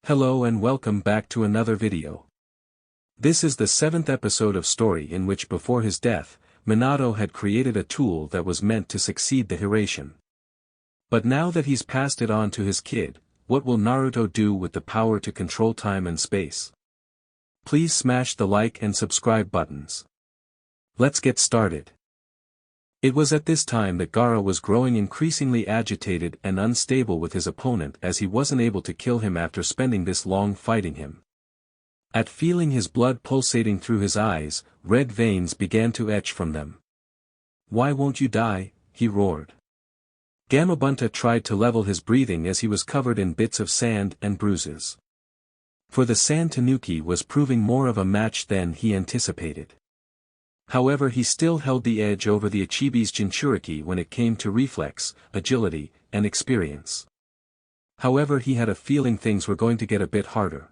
Hello and welcome back to another video. This is the 7th episode of story in which before his death, Minato had created a tool that was meant to succeed the Hiraishin. But now that he's passed it on to his kid, what will Naruto do with the power to control time and space? Please smash the like and subscribe buttons. Let's get started. It was at this time that Gaara was growing increasingly agitated and unstable with his opponent as he wasn't able to kill him after spending this long fighting him. At feeling his blood pulsating through his eyes, red veins began to etch from them. "Why won't you die?" he roared. Gamabunta tried to level his breathing as he was covered in bits of sand and bruises. For the Sand Tanuki was proving more of a match than he anticipated. However, he still held the edge over the Ichibi's Jinchuriki when it came to reflex, agility, and experience. However, he had a feeling things were going to get a bit harder.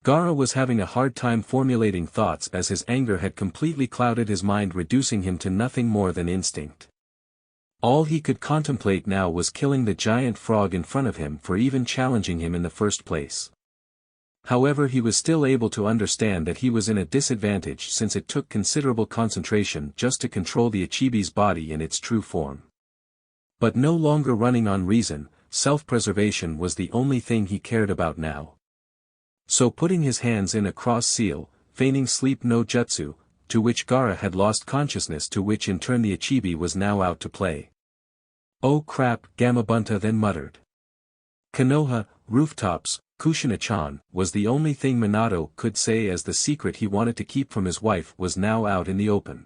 Gaara was having a hard time formulating thoughts as his anger had completely clouded his mind, reducing him to nothing more than instinct. All he could contemplate now was killing the giant frog in front of him for even challenging him in the first place. However, he was still able to understand that he was in a disadvantage since it took considerable concentration just to control the Ichibi's body in its true form. But no longer running on reason, self-preservation was the only thing he cared about now. So putting his hands in a cross seal, feigning sleep no jutsu, to which Gaara had lost consciousness, to which in turn the Ichibi was now out to play. "Oh crap," Gamabunta then muttered. Konoha, rooftops, Kushina-chan, was the only thing Minato could say as the secret he wanted to keep from his wife was now out in the open.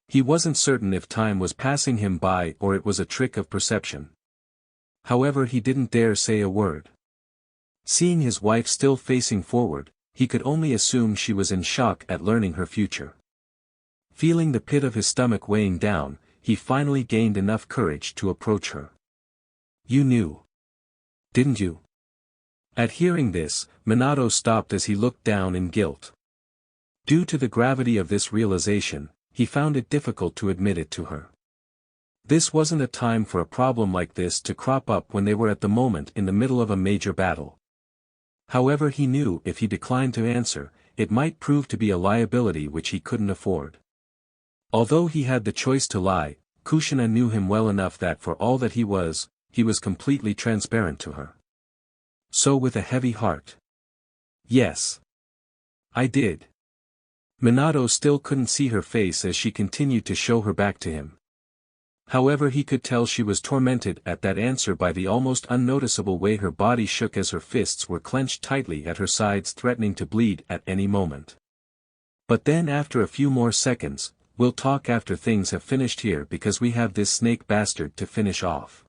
He wasn't certain if time was passing him by or it was a trick of perception. However, he didn't dare say a word. Seeing his wife still facing forward, he could only assume she was in shock at learning her future. Feeling the pit of his stomach weighing down, he finally gained enough courage to approach her. "You knew, didn't you?" At hearing this, Minato stopped as he looked down in guilt. Due to the gravity of this realization, he found it difficult to admit it to her. This wasn't a time for a problem like this to crop up when they were at the moment in the middle of a major battle. However, he knew if he declined to answer, it might prove to be a liability which he couldn't afford. Although he had the choice to lie, Kushina knew him well enough that for all that he was completely transparent to her. So with a heavy heart. "Yes. I did." Minato still couldn't see her face as she continued to show her back to him. However, he could tell she was tormented at that answer by the almost unnoticeable way her body shook as her fists were clenched tightly at her sides, threatening to bleed at any moment. But then after a few more seconds, "We'll talk after things have finished here because we have this snake bastard to finish off."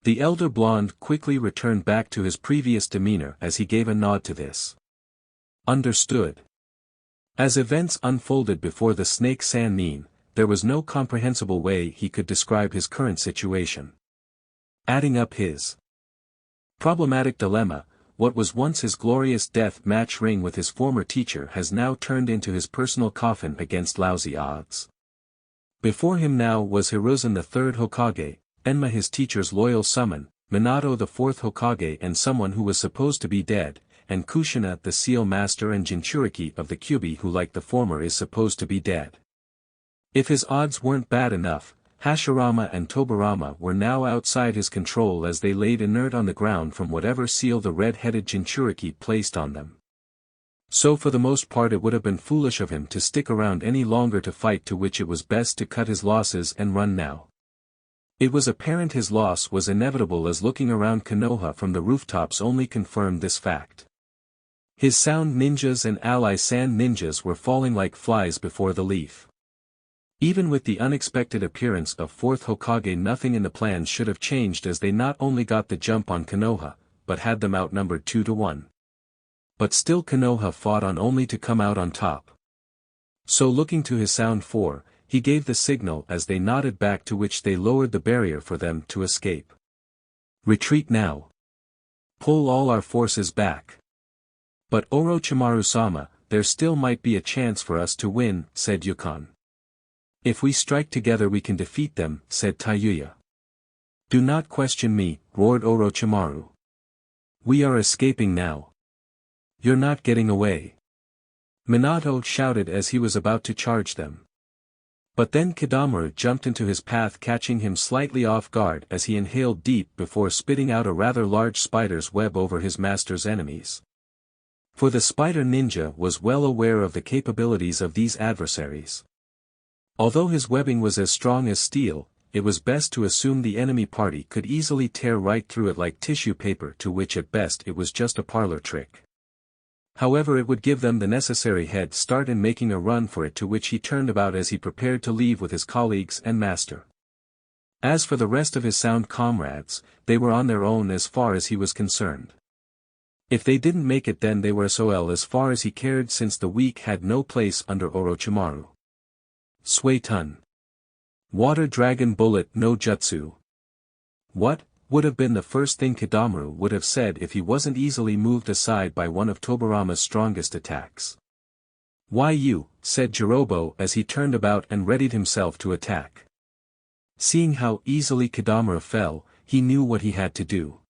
The elder blonde quickly returned back to his previous demeanor as he gave a nod to this. "Understood." As events unfolded before the snake Sannin, there was no comprehensible way he could describe his current situation. Adding up his problematic dilemma, what was once his glorious death match ring with his former teacher has now turned into his personal coffin against lousy odds. Before him now was Hiruzen the third Hokage, Enma his teacher's loyal summon, Minato the fourth Hokage and someone who was supposed to be dead, and Kushina the seal master and Jinchuriki of the Kyuubi who, like the former, is supposed to be dead. If his odds weren't bad enough, Hashirama and Tobirama were now outside his control as they laid inert on the ground from whatever seal the red-headed Jinchuriki placed on them. So for the most part it would have been foolish of him to stick around any longer to fight, to which it was best to cut his losses and run now. It was apparent his loss was inevitable as looking around Konoha from the rooftops only confirmed this fact. His sound ninjas and ally sand ninjas were falling like flies before the leaf. Even with the unexpected appearance of fourth Hokage, nothing in the plan should have changed as they not only got the jump on Konoha, but had them outnumbered 2-1. But still Konoha fought on only to come out on top. So looking to his sound four, he gave the signal as they nodded back, to which they lowered the barrier for them to escape. "Retreat now. Pull all our forces back." "But Orochimaru-sama, there still might be a chance for us to win," said Yukon. "If we strike together we can defeat them," said Taiyuya. "Do not question me," roared Orochimaru. We are escaping now. You're not getting away. Minato shouted as he was about to charge them. But then Kidomaru jumped into his path, catching him slightly off guard as he inhaled deep before spitting out a rather large spider's web over his master's enemies. For the spider ninja was well aware of the capabilities of these adversaries. Although his webbing was as strong as steel, it was best to assume the enemy party could easily tear right through it like tissue paper, to which at best it was just a parlor trick. However, it would give them the necessary head start in making a run for it, to which he turned about as he prepared to leave with his colleagues and master. As for the rest of his sound comrades, they were on their own as far as he was concerned. If they didn't make it, then they were SOL as far as he cared, since the weak had no place under Orochimaru. Suetun. Water Dragon Bullet no Jutsu. What? Would have been the first thing Kidomaru would have said if he wasn't easily moved aside by one of Tobirama's strongest attacks. Why you, said Jirobo as he turned about and readied himself to attack. Seeing how easily Kidomaru fell, he knew what he had to do.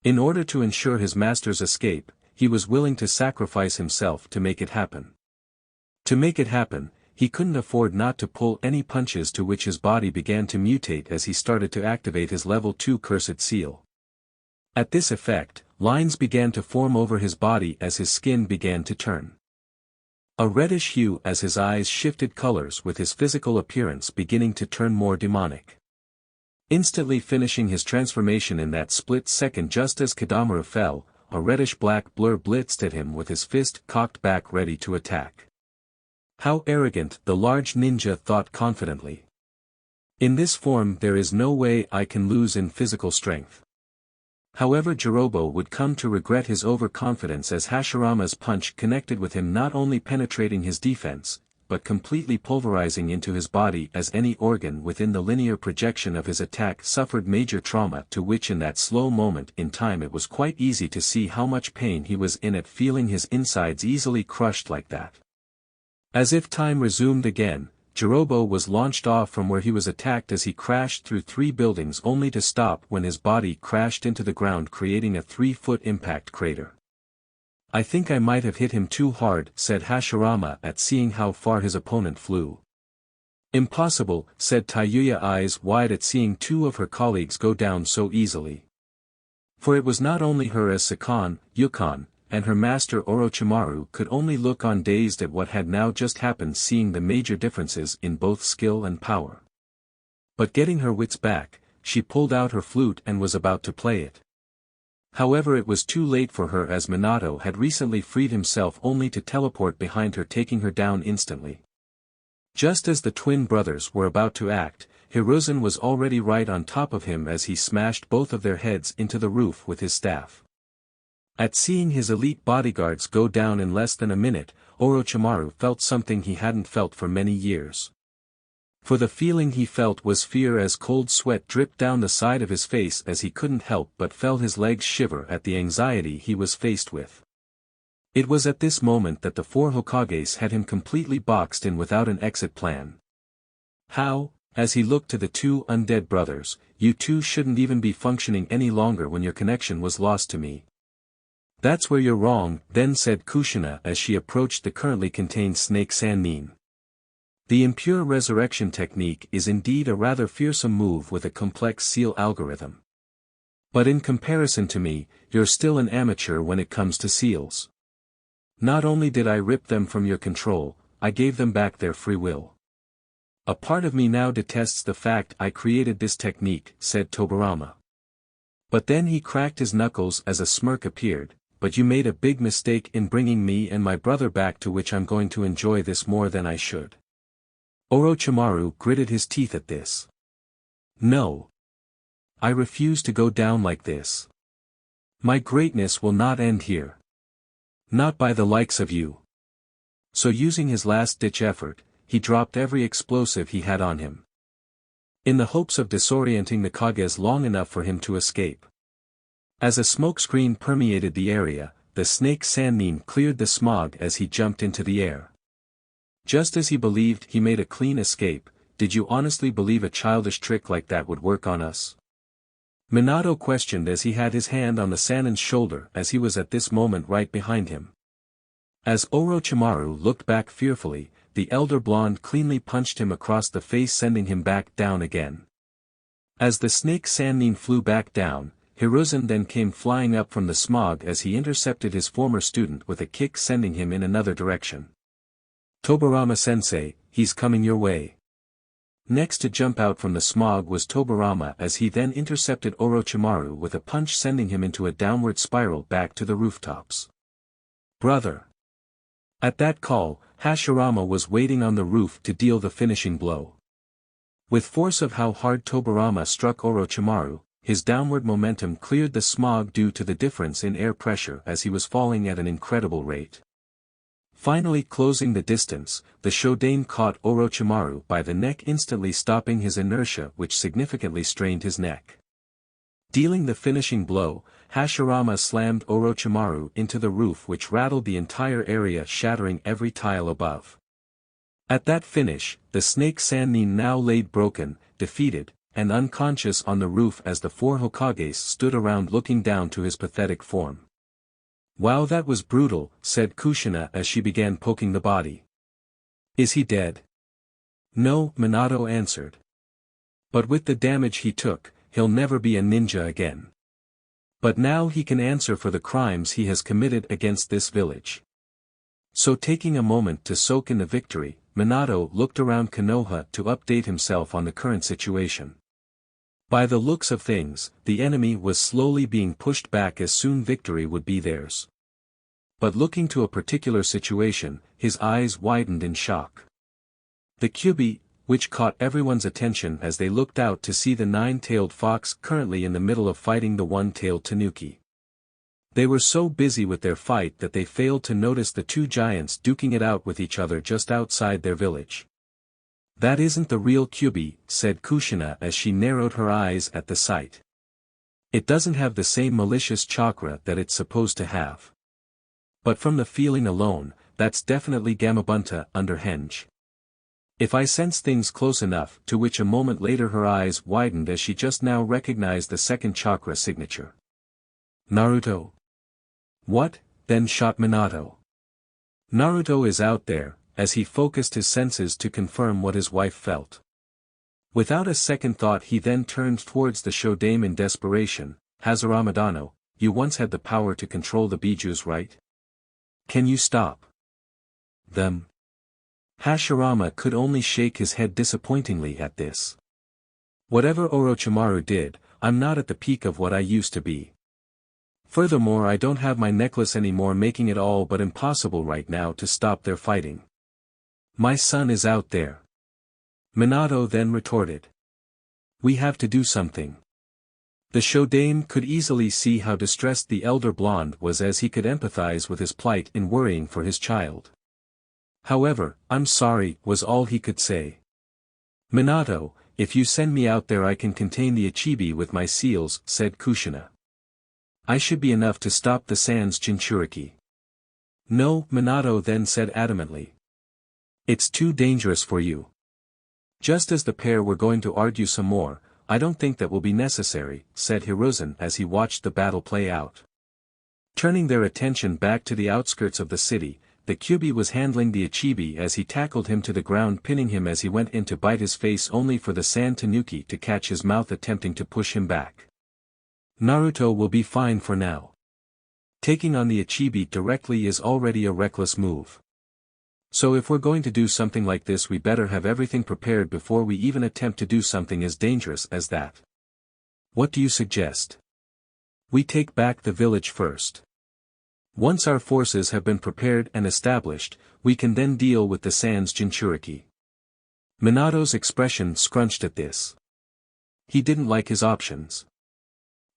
In order to ensure his master's escape, he was willing to sacrifice himself to make it happen. To make it happen, he couldn't afford not to pull any punches, to which his body began to mutate as he started to activate his level 2 cursed seal. At this effect, lines began to form over his body as his skin began to turn a reddish hue as his eyes shifted colors, with his physical appearance beginning to turn more demonic. Instantly finishing his transformation in that split second just as Kidomaru fell, a reddish-black blur blitzed at him with his fist cocked back ready to attack. How arrogant, the large ninja thought confidently. In this form there is no way I can lose in physical strength. However, Jirobo would come to regret his overconfidence as Hashirama's punch connected with him, not only penetrating his defense, but completely pulverizing into his body as any organ within the linear projection of his attack suffered major trauma, to which in that slow moment in time it was quite easy to see how much pain he was in at feeling his insides easily crushed like that. As if time resumed again, Jirobo was launched off from where he was attacked as he crashed through 3 buildings, only to stop when his body crashed into the ground, creating a 3-foot impact crater. I think I might have hit him too hard, said Hashirama at seeing how far his opponent flew. Impossible, said Tayuya, eyes wide at seeing 2 of her colleagues go down so easily. For it was not only her, as Sakan, Yukon, and her master Orochimaru could only look on dazed at what had now just happened, seeing the major differences in both skill and power. But getting her wits back, she pulled out her flute and was about to play it. However, it was too late for her, as Minato had recently freed himself only to teleport behind her, taking her down instantly. Just as the twin brothers were about to act, Hiruzen was already right on top of him as he smashed both of their heads into the roof with his staff. At seeing his elite bodyguards go down in less than a minute, Orochimaru felt something he hadn't felt for many years. For the feeling he felt was fear, as cold sweat dripped down the side of his face as he couldn't help but felt his legs shiver at the anxiety he was faced with. It was at this moment that the 4 Hokages had him completely boxed in without an exit plan. How, as he looked to the 2 undead brothers, you 2 shouldn't even be functioning any longer when your connection was lost to me. That's where you're wrong, then said Kushina as she approached the currently contained Snake Sannin. The impure resurrection technique is indeed a rather fearsome move with a complex seal algorithm. But in comparison to me, you're still an amateur when it comes to seals. Not only did I rip them from your control, I gave them back their free will. A part of me now detests the fact I created this technique, said Tobirama. But then he cracked his knuckles as a smirk appeared. But you made a big mistake in bringing me and my brother back, to which I'm going to enjoy this more than I should. Orochimaru gritted his teeth at this. No. I refuse to go down like this. My greatness will not end here. Not by the likes of you. So using his last-ditch effort, he dropped every explosive he had on him, in the hopes of disorienting the Kages long enough for him to escape. As a smokescreen permeated the area, the Snake Sannin cleared the smog as he jumped into the air. Just as he believed he made a clean escape, did you honestly believe a childish trick like that would work on us? Minato questioned as he had his hand on the Sanin's shoulder as he was at this moment right behind him. As Orochimaru looked back fearfully, the elder blonde cleanly punched him across the face sending him back down again. As the snake Sannin flew back down, Hiruzen then came flying up from the smog as he intercepted his former student with a kick sending him in another direction. Tobirama-sensei, he's coming your way. Next to jump out from the smog was Tobirama as he then intercepted Orochimaru with a punch sending him into a downward spiral back to the rooftops. Brother! At that call, Hashirama was waiting on the roof to deal the finishing blow. With force of how hard Tobirama struck Orochimaru, his downward momentum cleared the smog due to the difference in air pressure as he was falling at an incredible rate. Finally closing the distance, the Shodaime caught Orochimaru by the neck instantly stopping his inertia which significantly strained his neck. Dealing the finishing blow, Hashirama slammed Orochimaru into the roof which rattled the entire area shattering every tile above. At that finish, the snake Sannin now laid broken, defeated, and unconscious on the roof as the four Hokages stood around looking down to his pathetic form. "Wow, that was brutal," said Kushina as she began poking the body. "Is he dead?" "No," Minato answered. "But with the damage he took, he'll never be a ninja again. But now he can answer for the crimes he has committed against this village." So taking a moment to soak in the victory, Minato looked around Konoha to update himself on the current situation. By the looks of things, the enemy was slowly being pushed back as soon victory would be theirs. But looking to a particular situation, his eyes widened in shock. The Kyuubi, which caught everyone's attention as they looked out to see the nine-tailed fox currently in the middle of fighting the one-tailed tanuki. They were so busy with their fight that they failed to notice the two giants duking it out with each other just outside their village. "That isn't the real Kyuubi," said Kushina as she narrowed her eyes at the sight. "It doesn't have the same malicious chakra that it's supposed to have. But from the feeling alone, that's definitely Gamabunta under Henge. If I sense things close enough," to which a moment later her eyes widened as she just now recognized the second chakra signature. "Naruto?" "What?" then shot Minato. "Naruto is out there," as he focused his senses to confirm what his wife felt. Without a second thought he then turned towards the Shodaime in desperation. "Hashirama-dano, you once had the power to control the Bijus, right? Can you stop them?" Hashirama could only shake his head disappointingly at this. "Whatever Orochimaru did, I'm not at the peak of what I used to be. Furthermore, I don't have my necklace anymore, making it all but impossible right now to stop their fighting. My son is out there." Minato then retorted. "We have to do something." The Shodaime could easily see how distressed the elder blonde was as he could empathize with his plight in worrying for his child. However, "I'm sorry," was all he could say. "Minato, if you send me out there I can contain the Ichibi with my seals," said Kushina. "I should be enough to stop the Sans Jinchuriki." "No," Minato then said adamantly. "It's too dangerous for you." Just as the pair were going to argue some more, "I don't think that will be necessary," said Hiruzen as he watched the battle play out. Turning their attention back to the outskirts of the city, the Kyuubi was handling the Ichibi as he tackled him to the ground, pinning him as he went in to bite his face only for the Sand Tanuki to catch his mouth attempting to push him back. "Naruto will be fine for now. Taking on the Ichibi directly is already a reckless move. So if we're going to do something like this we better have everything prepared before we even attempt to do something as dangerous as that. What do you suggest? We take back the village first. Once our forces have been prepared and established, we can then deal with the Sans Jinchuriki." Minato's expression scrunched at this. He didn't like his options.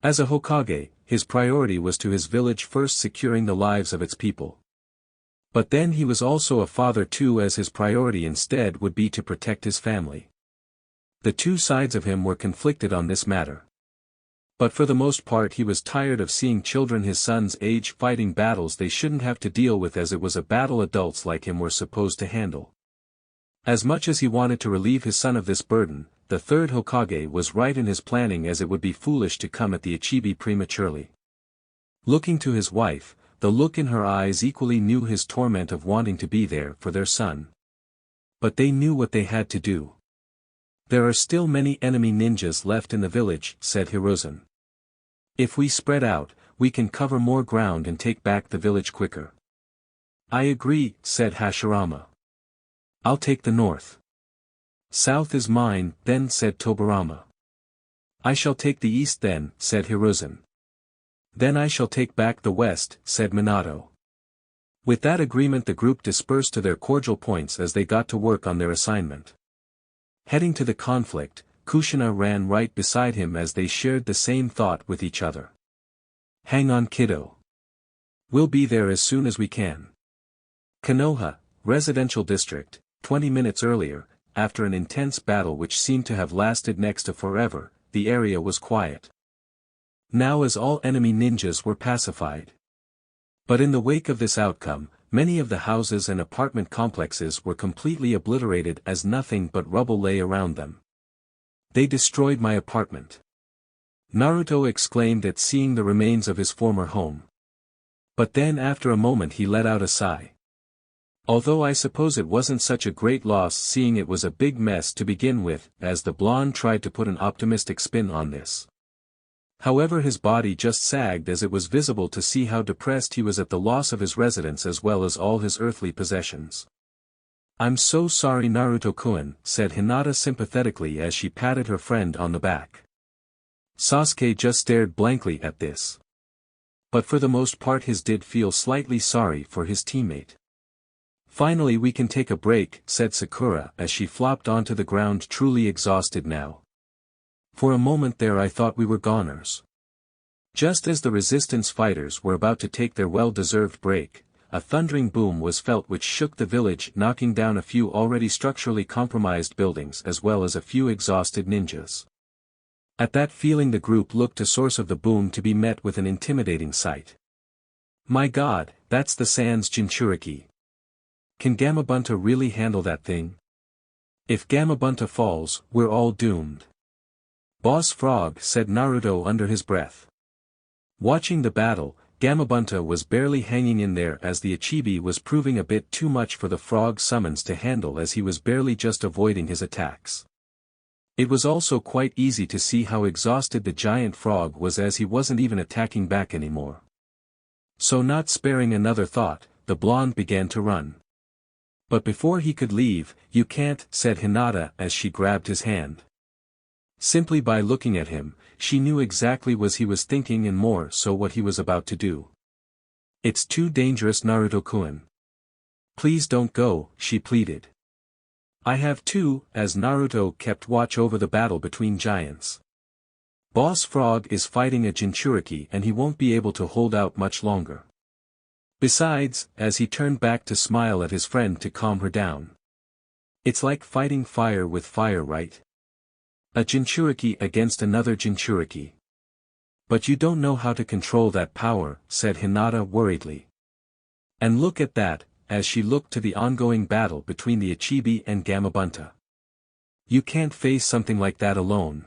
As a Hokage, his priority was to his village first, securing the lives of its people. But then he was also a father too, as his priority instead would be to protect his family. The two sides of him were conflicted on this matter. But for the most part he was tired of seeing children his son's age fighting battles they shouldn't have to deal with, as it was a battle adults like him were supposed to handle. As much as he wanted to relieve his son of this burden, the third Hokage was right in his planning, as it would be foolish to come at the Ichibi prematurely. Looking to his wife, the look in her eyes equally knew his torment of wanting to be there for their son. But they knew what they had to do. "There are still many enemy ninjas left in the village," said Hiruzen. "If we spread out, we can cover more ground and take back the village quicker." "I agree," said Hashirama. "I'll take the north." "South is mine, then," said Tobirama. "I shall take the east then," said Hiruzen. "Then I shall take back the west," said Minato. With that agreement the group dispersed to their cordial points as they got to work on their assignment. Heading to the conflict, Kushina ran right beside him as they shared the same thought with each other. "Hang on, kiddo. We'll be there as soon as we can." Konoha, residential district, 20 minutes earlier, after an intense battle which seemed to have lasted next to forever, the area was quiet. Now, as all enemy ninjas were pacified. But in the wake of this outcome, many of the houses and apartment complexes were completely obliterated as nothing but rubble lay around them. "They destroyed my apartment," Naruto exclaimed at seeing the remains of his former home. But then after a moment he let out a sigh. "Although I suppose it wasn't such a great loss, seeing it was a big mess to begin with," as the blonde tried to put an optimistic spin on this. However, his body just sagged as it was visible to see how depressed he was at the loss of his residence as well as all his earthly possessions. "I'm so sorry, Naruto-kun," said Hinata sympathetically as she patted her friend on the back. Sasuke just stared blankly at this. But for the most part his did feel slightly sorry for his teammate. "Finally we can take a break," said Sakura as she flopped onto the ground, truly exhausted now. "For a moment there I thought we were goners." Just as the resistance fighters were about to take their well-deserved break, a thundering boom was felt which shook the village, knocking down a few already structurally compromised buildings as well as a few exhausted ninjas. At that feeling the group looked to source of the boom to be met with an intimidating sight. "My god, that's the Sans Jinchuriki. Can Gamabunta really handle that thing? If Gamabunta falls, we're all doomed." "Boss Frog," said Naruto under his breath. Watching the battle, Gamabunta was barely hanging in there as the Ichibi was proving a bit too much for the frog summons to handle, as he was barely just avoiding his attacks. It was also quite easy to see how exhausted the giant frog was, as he wasn't even attacking back anymore. So not sparing another thought, the blonde began to run. But before he could leave, "You can't," said Hinata as she grabbed his hand. Simply by looking at him, she knew exactly what he was thinking and more so what he was about to do. "It's too dangerous, Naruto-kun. Please don't go," she pleaded. "I have to," as Naruto kept watch over the battle between giants. "Boss Frog is fighting a Jinchuriki and he won't be able to hold out much longer. Besides," as he turned back to smile at his friend to calm her down, "it's like fighting fire with fire, right? A Jinchuriki against another Jinchuriki. But you don't know how to control that power," said Hinata worriedly. "And look at that," as she looked to the ongoing battle between the Ichibi and Gamabunta. "You can't face something like that alone."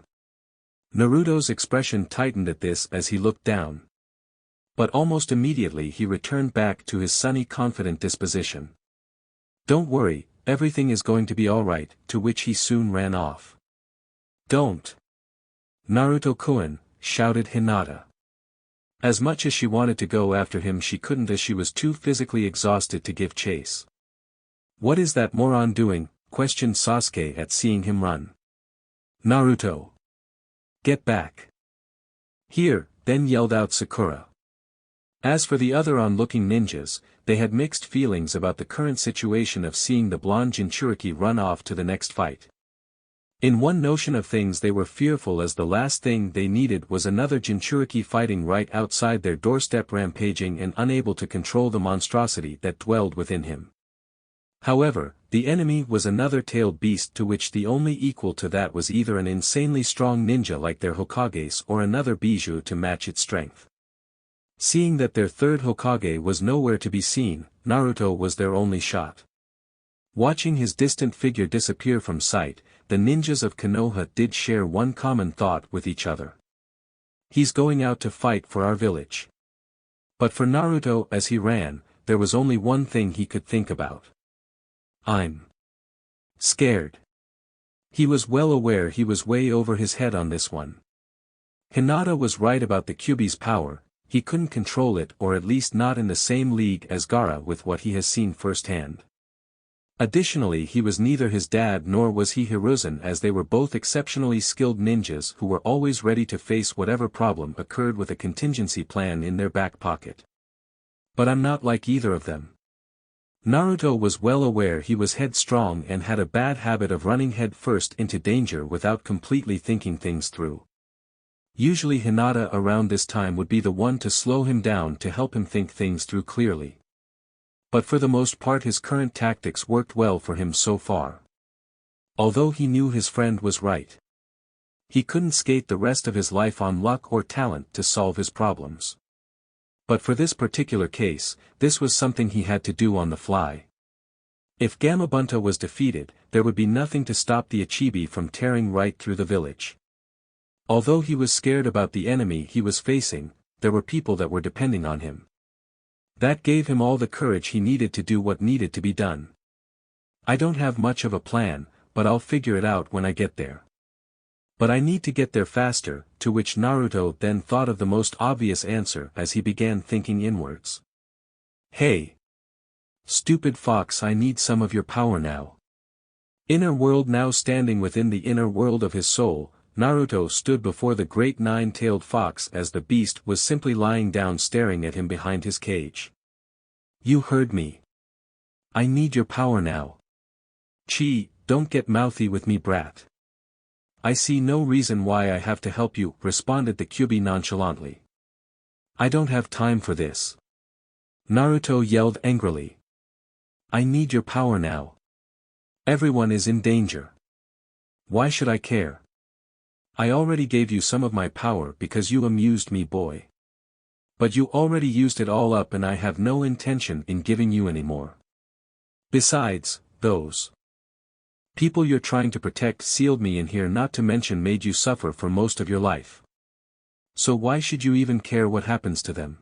Naruto's expression tightened at this as he looked down. But almost immediately he returned back to his sunny, confident disposition. "Don't worry, everything is going to be alright," to which he soon ran off. "Don't! Naruto-kun," shouted Hinata. As much as she wanted to go after him she couldn't, as she was too physically exhausted to give chase. "What is that moron doing?" questioned Sasuke at seeing him run. "Naruto! Get back! Here!" then yelled out Sakura. As for the other onlooking ninjas, they had mixed feelings about the current situation of seeing the blonde Jinchuriki run off to the next fight. In one notion of things they were fearful, as the last thing they needed was another Jinchuriki fighting right outside their doorstep, rampaging and unable to control the monstrosity that dwelled within him. However, the enemy was another tailed beast, to which the only equal to that was either an insanely strong ninja like their Hokages or another bijou to match its strength. Seeing that their third Hokage was nowhere to be seen, Naruto was their only shot. Watching his distant figure disappear from sight, the ninjas of Konoha did share one common thought with each other. He's going out to fight for our village. But for Naruto as he ran, there was only one thing he could think about. I'm scared. He was well aware he was way over his head on this one. Hinata was right about the Kyuubi's power, he couldn't control it or at least not in the same league as Gaara with what he has seen firsthand. Additionally he was neither his dad nor was he Hiruzen as they were both exceptionally skilled ninjas who were always ready to face whatever problem occurred with a contingency plan in their back pocket. But I'm not like either of them. Naruto was well aware he was headstrong and had a bad habit of running head first into danger without completely thinking things through. Usually Hinata around this time would be the one to slow him down to help him think things through clearly. But for the most part his current tactics worked well for him so far. Although he knew his friend was right. He couldn't skate the rest of his life on luck or talent to solve his problems. But for this particular case, this was something he had to do on the fly. If Gamabunta was defeated, there would be nothing to stop the Ichibi from tearing right through the village. Although he was scared about the enemy he was facing, there were people that were depending on him. That gave him all the courage he needed to do what needed to be done. I don't have much of a plan, but I'll figure it out when I get there. But I need to get there faster, to which Naruto then thought of the most obvious answer as he began thinking inwards. Hey! Stupid fox, I need some of your power now. Inner world. Now standing within the inner world of his soul, Naruto stood before the great nine-tailed fox as the beast was simply lying down staring at him behind his cage. You heard me. I need your power now. Chi, don't get mouthy with me, brat. I see no reason why I have to help you, responded the Kyuubi nonchalantly. I don't have time for this. Naruto yelled angrily. I need your power now. Everyone is in danger. Why should I care? I already gave you some of my power because you amused me, boy. But you already used it all up and I have no intention in giving you any more. Besides, those people you're trying to protect sealed me in here, not to mention made you suffer for most of your life. So why should you even care what happens to them?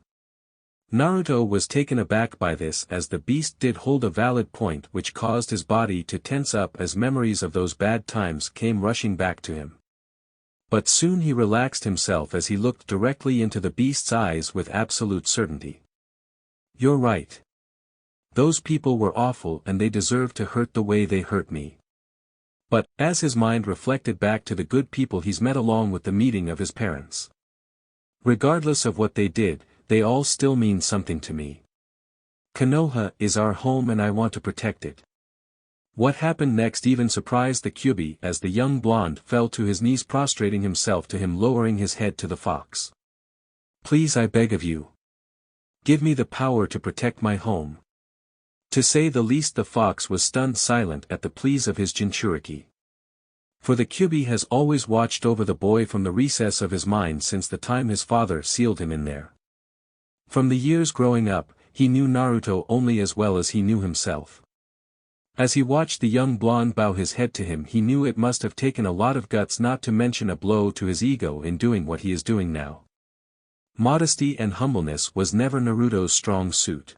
Naruto was taken aback by this as the beast did hold a valid point which caused his body to tense up as memories of those bad times came rushing back to him. But soon he relaxed himself as he looked directly into the beast's eyes with absolute certainty. You're right. Those people were awful and they deserved to hurt the way they hurt me. But, as his mind reflected back to the good people he's met along with the meeting of his parents. Regardless of what they did, they all still mean something to me. Konoha is our home and I want to protect it. What happened next even surprised the Kyuubi as the young blonde fell to his knees, prostrating himself to him, lowering his head to the fox. Please, I beg of you. Give me the power to protect my home. To say the least, the fox was stunned silent at the pleas of his Jinchuriki. For the Kyuubi has always watched over the boy from the recess of his mind since the time his father sealed him in there. From the years growing up, he knew Naruto only as well as he knew himself. As he watched the young blonde bow his head to him, he knew it must have taken a lot of guts, not to mention a blow to his ego, in doing what he is doing now. Modesty and humbleness was never Naruto's strong suit.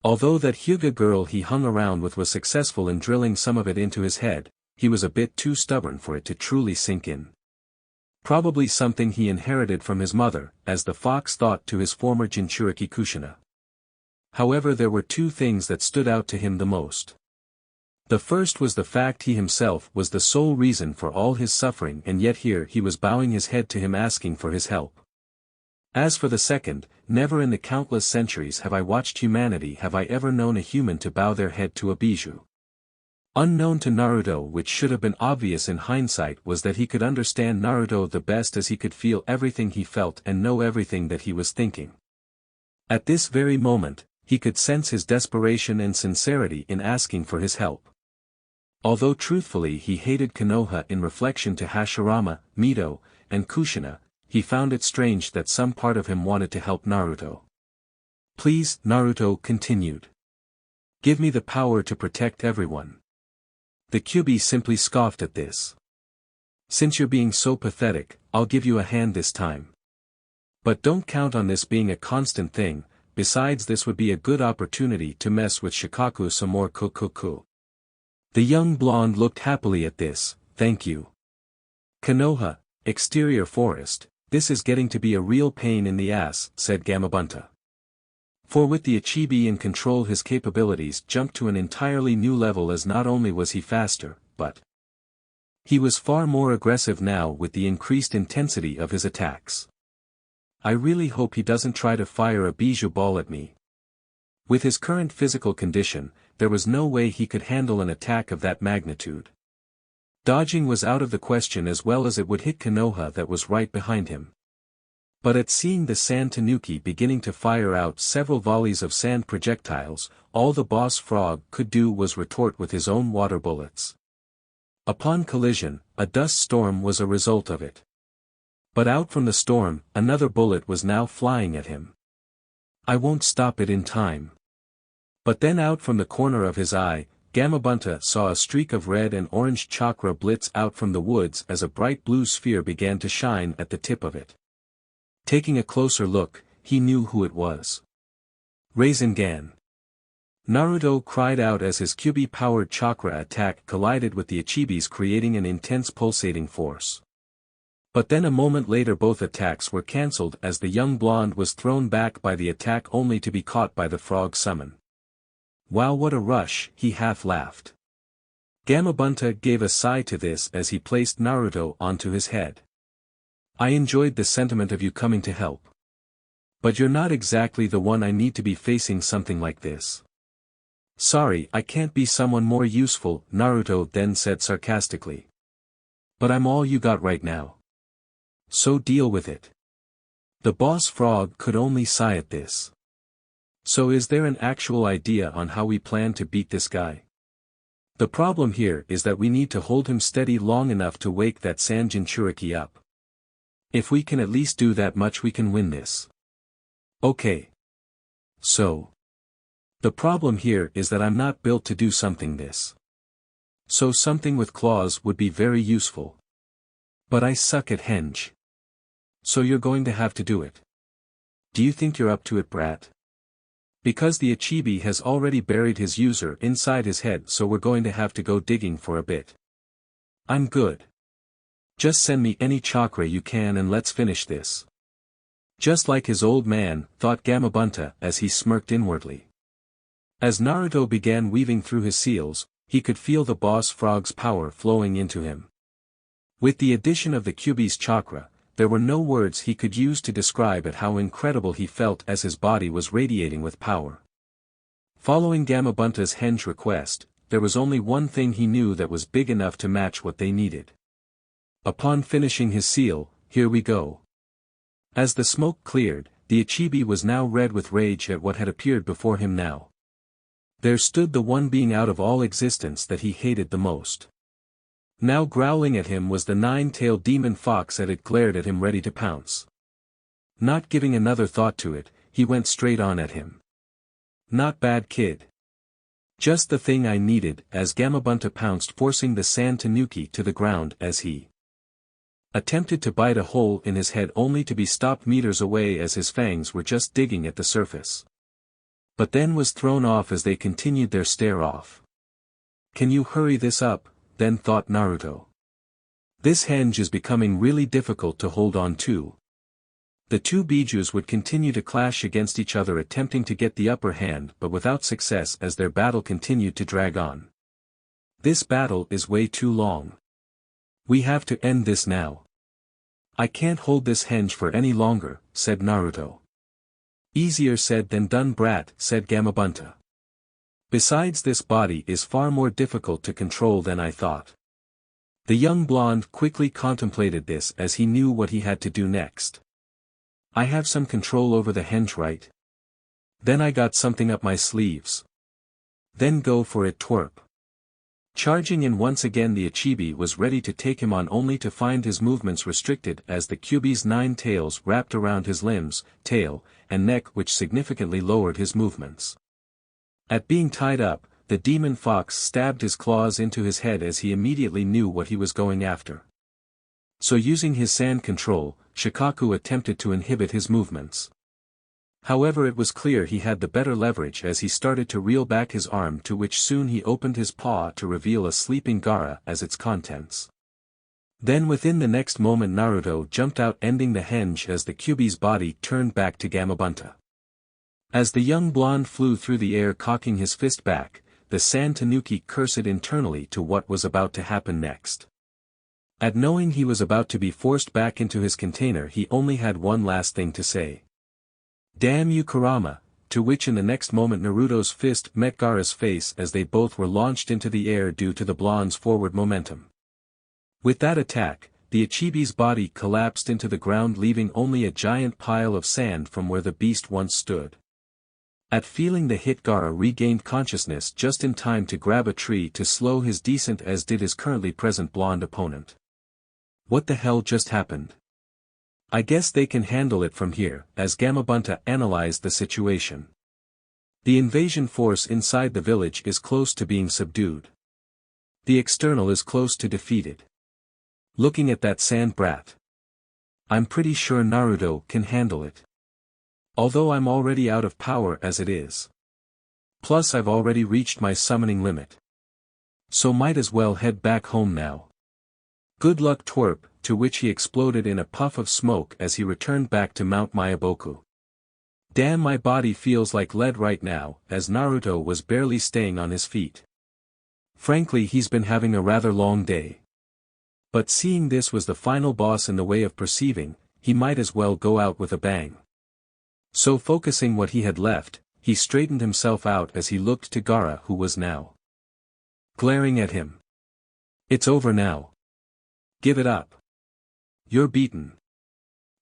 Although that Hyuga girl he hung around with was successful in drilling some of it into his head, he was a bit too stubborn for it to truly sink in. Probably something he inherited from his mother, as the fox thought to his former Jinchuriki Kushina. However, there were two things that stood out to him the most. The first was the fact he himself was the sole reason for all his suffering, and yet here he was bowing his head to him, asking for his help. As for the second, never in the countless centuries have I watched humanity have I ever known a human to bow their head to a bijou. Unknown to Naruto, which should have been obvious in hindsight, was that he could understand Naruto the best, as he could feel everything he felt and know everything that he was thinking. At this very moment, he could sense his desperation and sincerity in asking for his help. Although truthfully he hated Konoha, in reflection to Hashirama, Mito, and Kushina, he found it strange that some part of him wanted to help Naruto. Please, Naruto continued. Give me the power to protect everyone. The Kyuubi simply scoffed at this. Since you're being so pathetic, I'll give you a hand this time. But don't count on this being a constant thing, besides this would be a good opportunity to mess with Shikaku some more. Kukuku. The young blonde looked happily at this. Thank you. Konoha, exterior forest, this is getting to be a real pain in the ass, said Gamabunta. For with the Ichibi in control his capabilities jumped to an entirely new level, as not only was he faster, but he was far more aggressive now with the increased intensity of his attacks. I really hope he doesn't try to fire a bijou ball at me. With his current physical condition, there was no way he could handle an attack of that magnitude. Dodging was out of the question, as well as it would hit Konoha that was right behind him. But at seeing the sand tanuki beginning to fire out several volleys of sand projectiles, all the boss frog could do was retort with his own water bullets. Upon collision, a dust storm was a result of it. But out from the storm, another bullet was now flying at him. I won't stop it in time. But then out from the corner of his eye, Gamabunta saw a streak of red and orange chakra blitz out from the woods as a bright blue sphere began to shine at the tip of it. Taking a closer look, he knew who it was. Rasengan. Naruto cried out as his Kyuubi-powered chakra attack collided with the Ichibi's, creating an intense pulsating force. But then a moment later both attacks were cancelled as the young blonde was thrown back by the attack only to be caught by the frog summon. Wow, what a rush, he half laughed. Gamabunta gave a sigh to this as he placed Naruto onto his head. I enjoyed the sentiment of you coming to help. But you're not exactly the one I need to be facing something like this. Sorry, I can't be someone more useful, Naruto then said sarcastically. But I'm all you got right now. So deal with it. The boss frog could only sigh at this. So is there an actual idea on how we plan to beat this guy? The problem here is that we need to hold him steady long enough to wake that sand Jinchuriki up. If we can at least do that much, we can win this. Okay. So. The problem here is that I'm not built to do something this. So something with claws would be very useful. But I suck at henge. So you're going to have to do it. Do you think you're up to it, brat? Because the Ichibi has already buried his user inside his head, so we're going to have to go digging for a bit. I'm good. Just send me any chakra you can and let's finish this. Just like his old man, thought Gamabunta as he smirked inwardly. As Naruto began weaving through his seals, he could feel the boss frog's power flowing into him. With the addition of the Kyuubi's chakra, there were no words he could use to describe at how incredible he felt as his body was radiating with power. Following Gamabunta's henge request, there was only one thing he knew that was big enough to match what they needed. Upon finishing his seal, here we go. As the smoke cleared, the Ichibi was now red with rage at what had appeared before him now. There stood the one being out of all existence that he hated the most. Now growling at him was the nine-tailed demon fox that had glared at him ready to pounce. Not giving another thought to it, he went straight on at him. Not bad, kid. Just the thing I needed, as Gamabunta pounced, forcing the sand tanuki to the ground as he attempted to bite a hole in his head, only to be stopped meters away as his fangs were just digging at the surface. But then was thrown off as they continued their stare-off. Can you hurry this up? Then thought Naruto. This henge is becoming really difficult to hold on to. The two bijus would continue to clash against each other, attempting to get the upper hand, but without success as their battle continued to drag on. This battle is way too long. We have to end this now. I can't hold this henge for any longer, said Naruto. Easier said than done, brat, said Gamabunta. Besides, this body is far more difficult to control than I thought. The young blonde quickly contemplated this as he knew what he had to do next. I have some control over the henge, right? Then I got something up my sleeves. Then go for it, twerp. Charging in once again, the Ichibi was ready to take him on, only to find his movements restricted as the Kyuubi's 9 tails wrapped around his limbs, tail, and neck, which significantly lowered his movements. At being tied up, the demon fox stabbed his claws into his head as he immediately knew what he was going after. So using his sand control, Shikaku attempted to inhibit his movements. However, it was clear he had the better leverage as he started to reel back his arm, to which soon he opened his paw to reveal a sleeping Gaara as its contents. Then within the next moment Naruto jumped out, ending the henge as the Kyuubi's body turned back to Gamabunta. As the young blonde flew through the air cocking his fist back, the Sand Tanuki cursed internally to what was about to happen next. At knowing he was about to be forced back into his container, he only had one last thing to say. "Damn you Kurama," to which in the next moment Naruto's fist met Gaara's face as they both were launched into the air due to the blonde's forward momentum. With that attack, the Ichibi's body collapsed into the ground, leaving only a giant pile of sand from where the beast once stood. At feeling the hit, Gaara regained consciousness just in time to grab a tree to slow his descent, as did his currently present blonde opponent. What the hell just happened? I guess they can handle it from here, as Gamabunta analyzed the situation. The invasion force inside the village is close to being subdued. The external is close to defeated. Looking at that sand brat, I'm pretty sure Naruto can handle it. Although I'm already out of power as it is. Plus I've already reached my summoning limit. So might as well head back home now. Good luck twerp, to which he exploded in a puff of smoke as he returned back to Mount Mayaboku. Damn, my body feels like lead right now, as Naruto was barely staying on his feet. Frankly, he's been having a rather long day. But seeing this was the final boss in the way of perceiving, he might as well go out with a bang. So focusing what he had left, he straightened himself out as he looked to Gaara, who was now glaring at him. "It's over now. Give it up. You're beaten."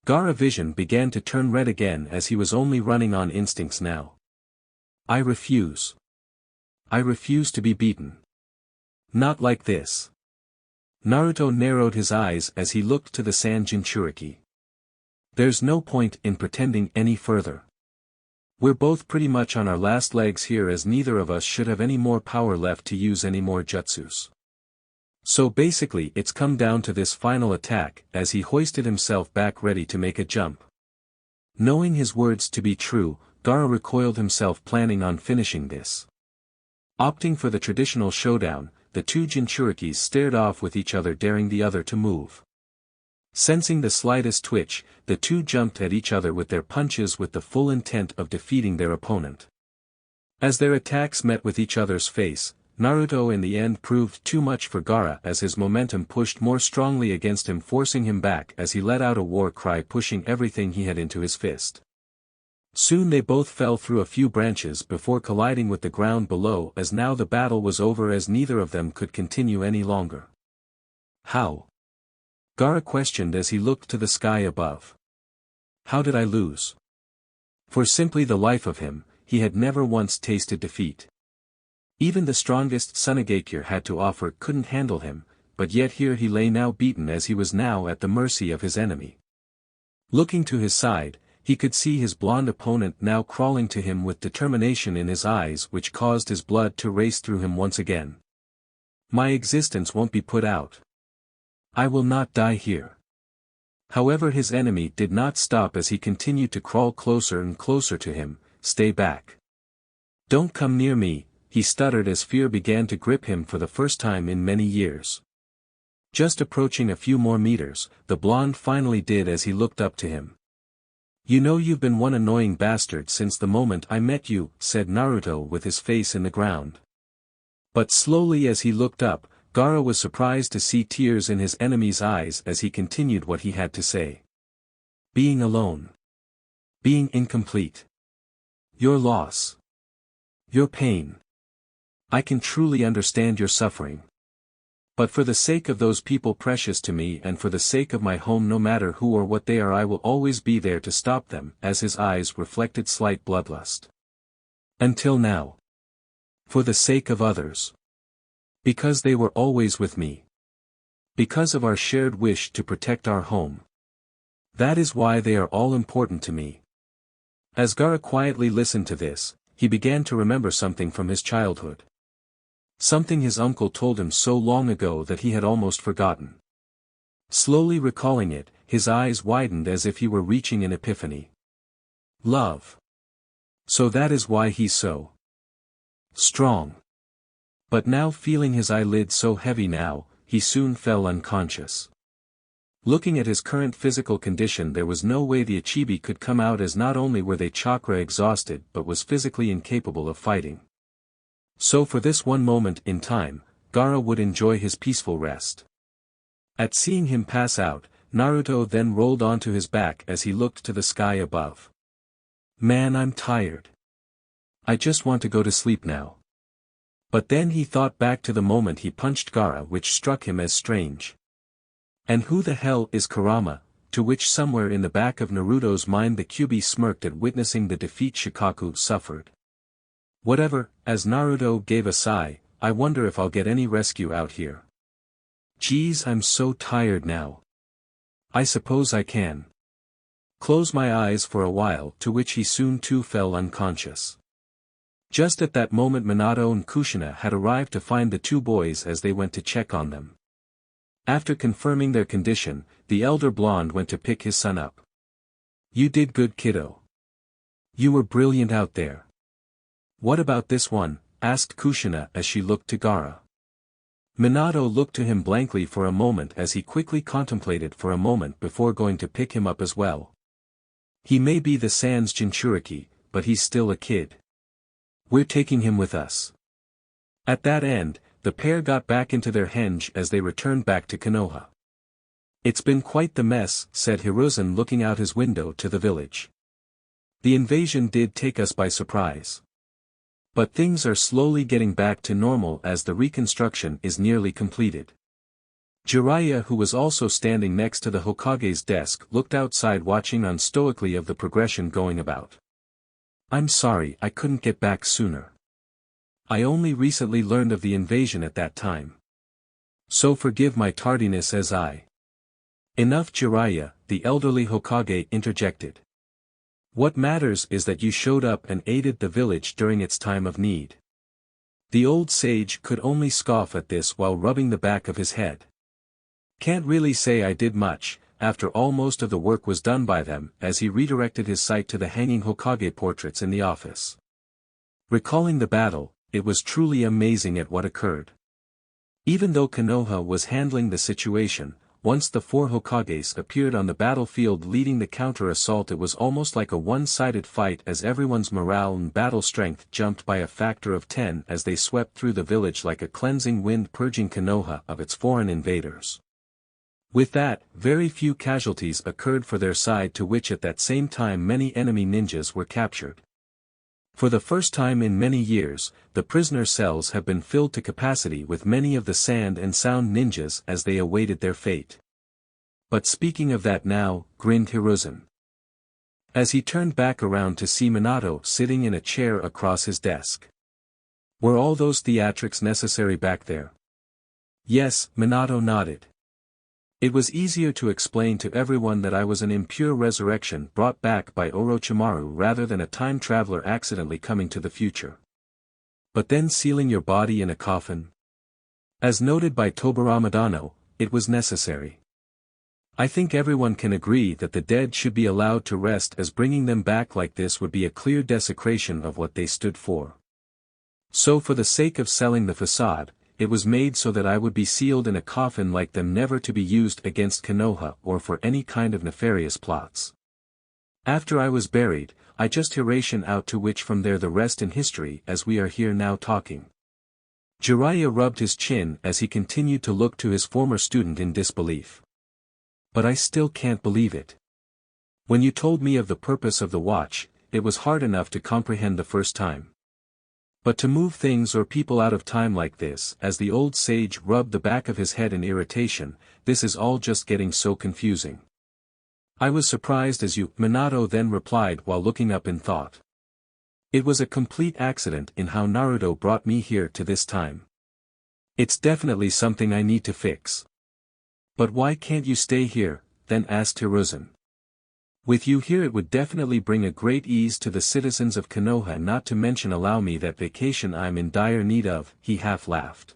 Gaara's vision began to turn red again as he was only running on instincts now. "I refuse. I refuse to be beaten. Not like this." Naruto narrowed his eyes as he looked to the Sand Jinchuriki. "There's no point in pretending any further. We're both pretty much on our last legs here, as neither of us should have any more power left to use any more jutsus. So basically it's come down to this final attack," as he hoisted himself back ready to make a jump. Knowing his words to be true, Gaara recoiled himself, planning on finishing this. Opting for the traditional showdown, the two Jinchurikis stared off with each other, daring the other to move. Sensing the slightest twitch, the two jumped at each other with their punches with the full intent of defeating their opponent. As their attacks met with each other's face, Naruto in the end proved too much for Gaara, as his momentum pushed more strongly against him, forcing him back as he let out a war cry, pushing everything he had into his fist. Soon they both fell through a few branches before colliding with the ground below, as now the battle was over, as neither of them could continue any longer. "How?" Gaara questioned as he looked to the sky above. "How did I lose?" For simply the life of him, he had never once tasted defeat. Even the strongest Tsunagakure had to offer couldn't handle him, but yet here he lay now beaten, as he was now at the mercy of his enemy. Looking to his side, he could see his blonde opponent now crawling to him with determination in his eyes, which caused his blood to race through him once again. "My existence won't be put out. I will not die here." However, his enemy did not stop as he continued to crawl closer and closer to him. "Stay back. Don't come near me," he stuttered as fear began to grip him for the first time in many years. Just approaching a few more meters, the blonde finally did as he looked up to him. "You know you've been one annoying bastard since the moment I met you," said Naruto with his face in the ground. But slowly as he looked up, Gaara was surprised to see tears in his enemy's eyes as he continued what he had to say. "Being alone. Being incomplete. Your loss. Your pain. I can truly understand your suffering. But for the sake of those people precious to me, and for the sake of my home, no matter who or what they are, I will always be there to stop them," as his eyes reflected slight bloodlust. "Until now. For the sake of others. Because they were always with me. Because of our shared wish to protect our home. That is why they are all important to me." As Gaara quietly listened to this, he began to remember something from his childhood. Something his uncle told him so long ago that he had almost forgotten. Slowly recalling it, his eyes widened as if he were reaching an epiphany. Love. So that is why he's so strong. But now, feeling his eyelids so heavy now, he soon fell unconscious. Looking at his current physical condition, there was no way the Achibi could come out, as not only were they chakra exhausted but was physically incapable of fighting. So for this one moment in time, Gaara would enjoy his peaceful rest. At seeing him pass out, Naruto then rolled onto his back as he looked to the sky above. Man, I'm tired. I just want to go to sleep now. But then he thought back to the moment he punched Gaara, which struck him as strange. And who the hell is Kurama? To which somewhere in the back of Naruto's mind the Kyuubi smirked at witnessing the defeat Shikaku suffered. Whatever, as Naruto gave a sigh, I wonder if I'll get any rescue out here. Geez, I'm so tired now. I suppose I can close my eyes for a while, to which he soon too fell unconscious. Just at that moment Minato and Kushina had arrived to find the two boys as they went to check on them. After confirming their condition, the elder blonde went to pick his son up. You did good, kiddo. You were brilliant out there. What about this one? Asked Kushina as she looked to Gaara. Minato looked to him blankly for a moment as he quickly contemplated for a moment before going to pick him up as well. He may be the Sans Jinchuriki, but he's still a kid. We're taking him with us. At that end, the pair got back into their henge as they returned back to Konoha. It's been quite the mess, said Hiruzen looking out his window to the village. The invasion did take us by surprise. But things are slowly getting back to normal as the reconstruction is nearly completed. Jiraiya, who was also standing next to the Hokage's desk, looked outside watching on stoically of the progression going about. I'm sorry I couldn't get back sooner. I only recently learned of the invasion at that time. So forgive my tardiness as I... Enough, Jiraiya, the elderly Hokage interjected. What matters is that you showed up and aided the village during its time of need. The old sage could only scoff at this while rubbing the back of his head. Can't really say I did much, after all most of the work was done by them, as he redirected his sight to the hanging Hokage portraits in the office. Recalling the battle, it was truly amazing at what occurred. Even though Konoha was handling the situation, once the four Hokages appeared on the battlefield leading the counter-assault, it was almost like a one-sided fight as everyone's morale and battle strength jumped by a factor of 10 as they swept through the village like a cleansing wind, purging Konoha of its foreign invaders. With that, very few casualties occurred for their side, to which at that same time many enemy ninjas were captured. For the first time in many years, the prisoner cells have been filled to capacity with many of the sand and sound ninjas as they awaited their fate. But speaking of that now, grinned Hiruzen, as he turned back around to see Minato sitting in a chair across his desk. Were all those theatrics necessary back there? Yes, Minato nodded. It was easier to explain to everyone that I was an impure resurrection brought back by Orochimaru rather than a time traveler accidentally coming to the future. But then sealing your body in a coffin? As noted by Tobaramadano, it was necessary. I think everyone can agree that the dead should be allowed to rest, as bringing them back like this would be a clear desecration of what they stood for. So for the sake of selling the facade, it was made so that I would be sealed in a coffin like them, never to be used against Konoha or for any kind of nefarious plots. After I was buried, I just Hiration out, to which from there the rest in history, as we are here now talking. Jiraiya rubbed his chin as he continued to look to his former student in disbelief. But I still can't believe it. When you told me of the purpose of the watch, it was hard enough to comprehend the first time. But to move things or people out of time like this, as the old sage rubbed the back of his head in irritation, this is all just getting so confusing. I was surprised as you, Minato then replied while looking up in thought. It was a complete accident in how Naruto brought me here to this time. It's definitely something I need to fix. But why can't you stay here? Then asked Hiruzen. With you here it would definitely bring a great ease to the citizens of Konoha, not to mention allow me that vacation I'm in dire need of," he half laughed.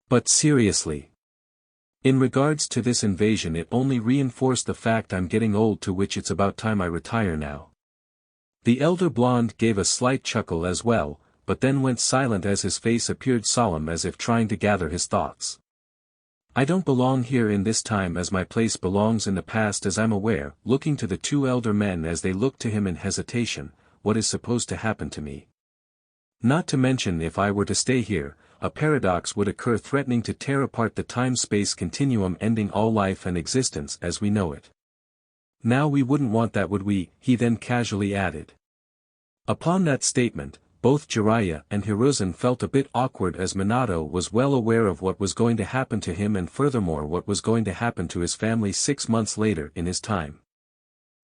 "But seriously. In regards to this invasion, it only reinforced the fact I'm getting old, to which it's about time I retire now." The elder blonde gave a slight chuckle as well, but then went silent as his face appeared solemn, as if trying to gather his thoughts. "I don't belong here in this time, as my place belongs in the past, as I'm aware," looking to the two elder men as they looked to him in hesitation. "What is supposed to happen to me? Not to mention, if I were to stay here, a paradox would occur threatening to tear apart the time-space continuum, ending all life and existence as we know it. Now we wouldn't want that, would we?" he then casually added. Upon that statement, both Jiraiya and Hiruzen felt a bit awkward, as Minato was well aware of what was going to happen to him, and furthermore what was going to happen to his family 6 months later in his time.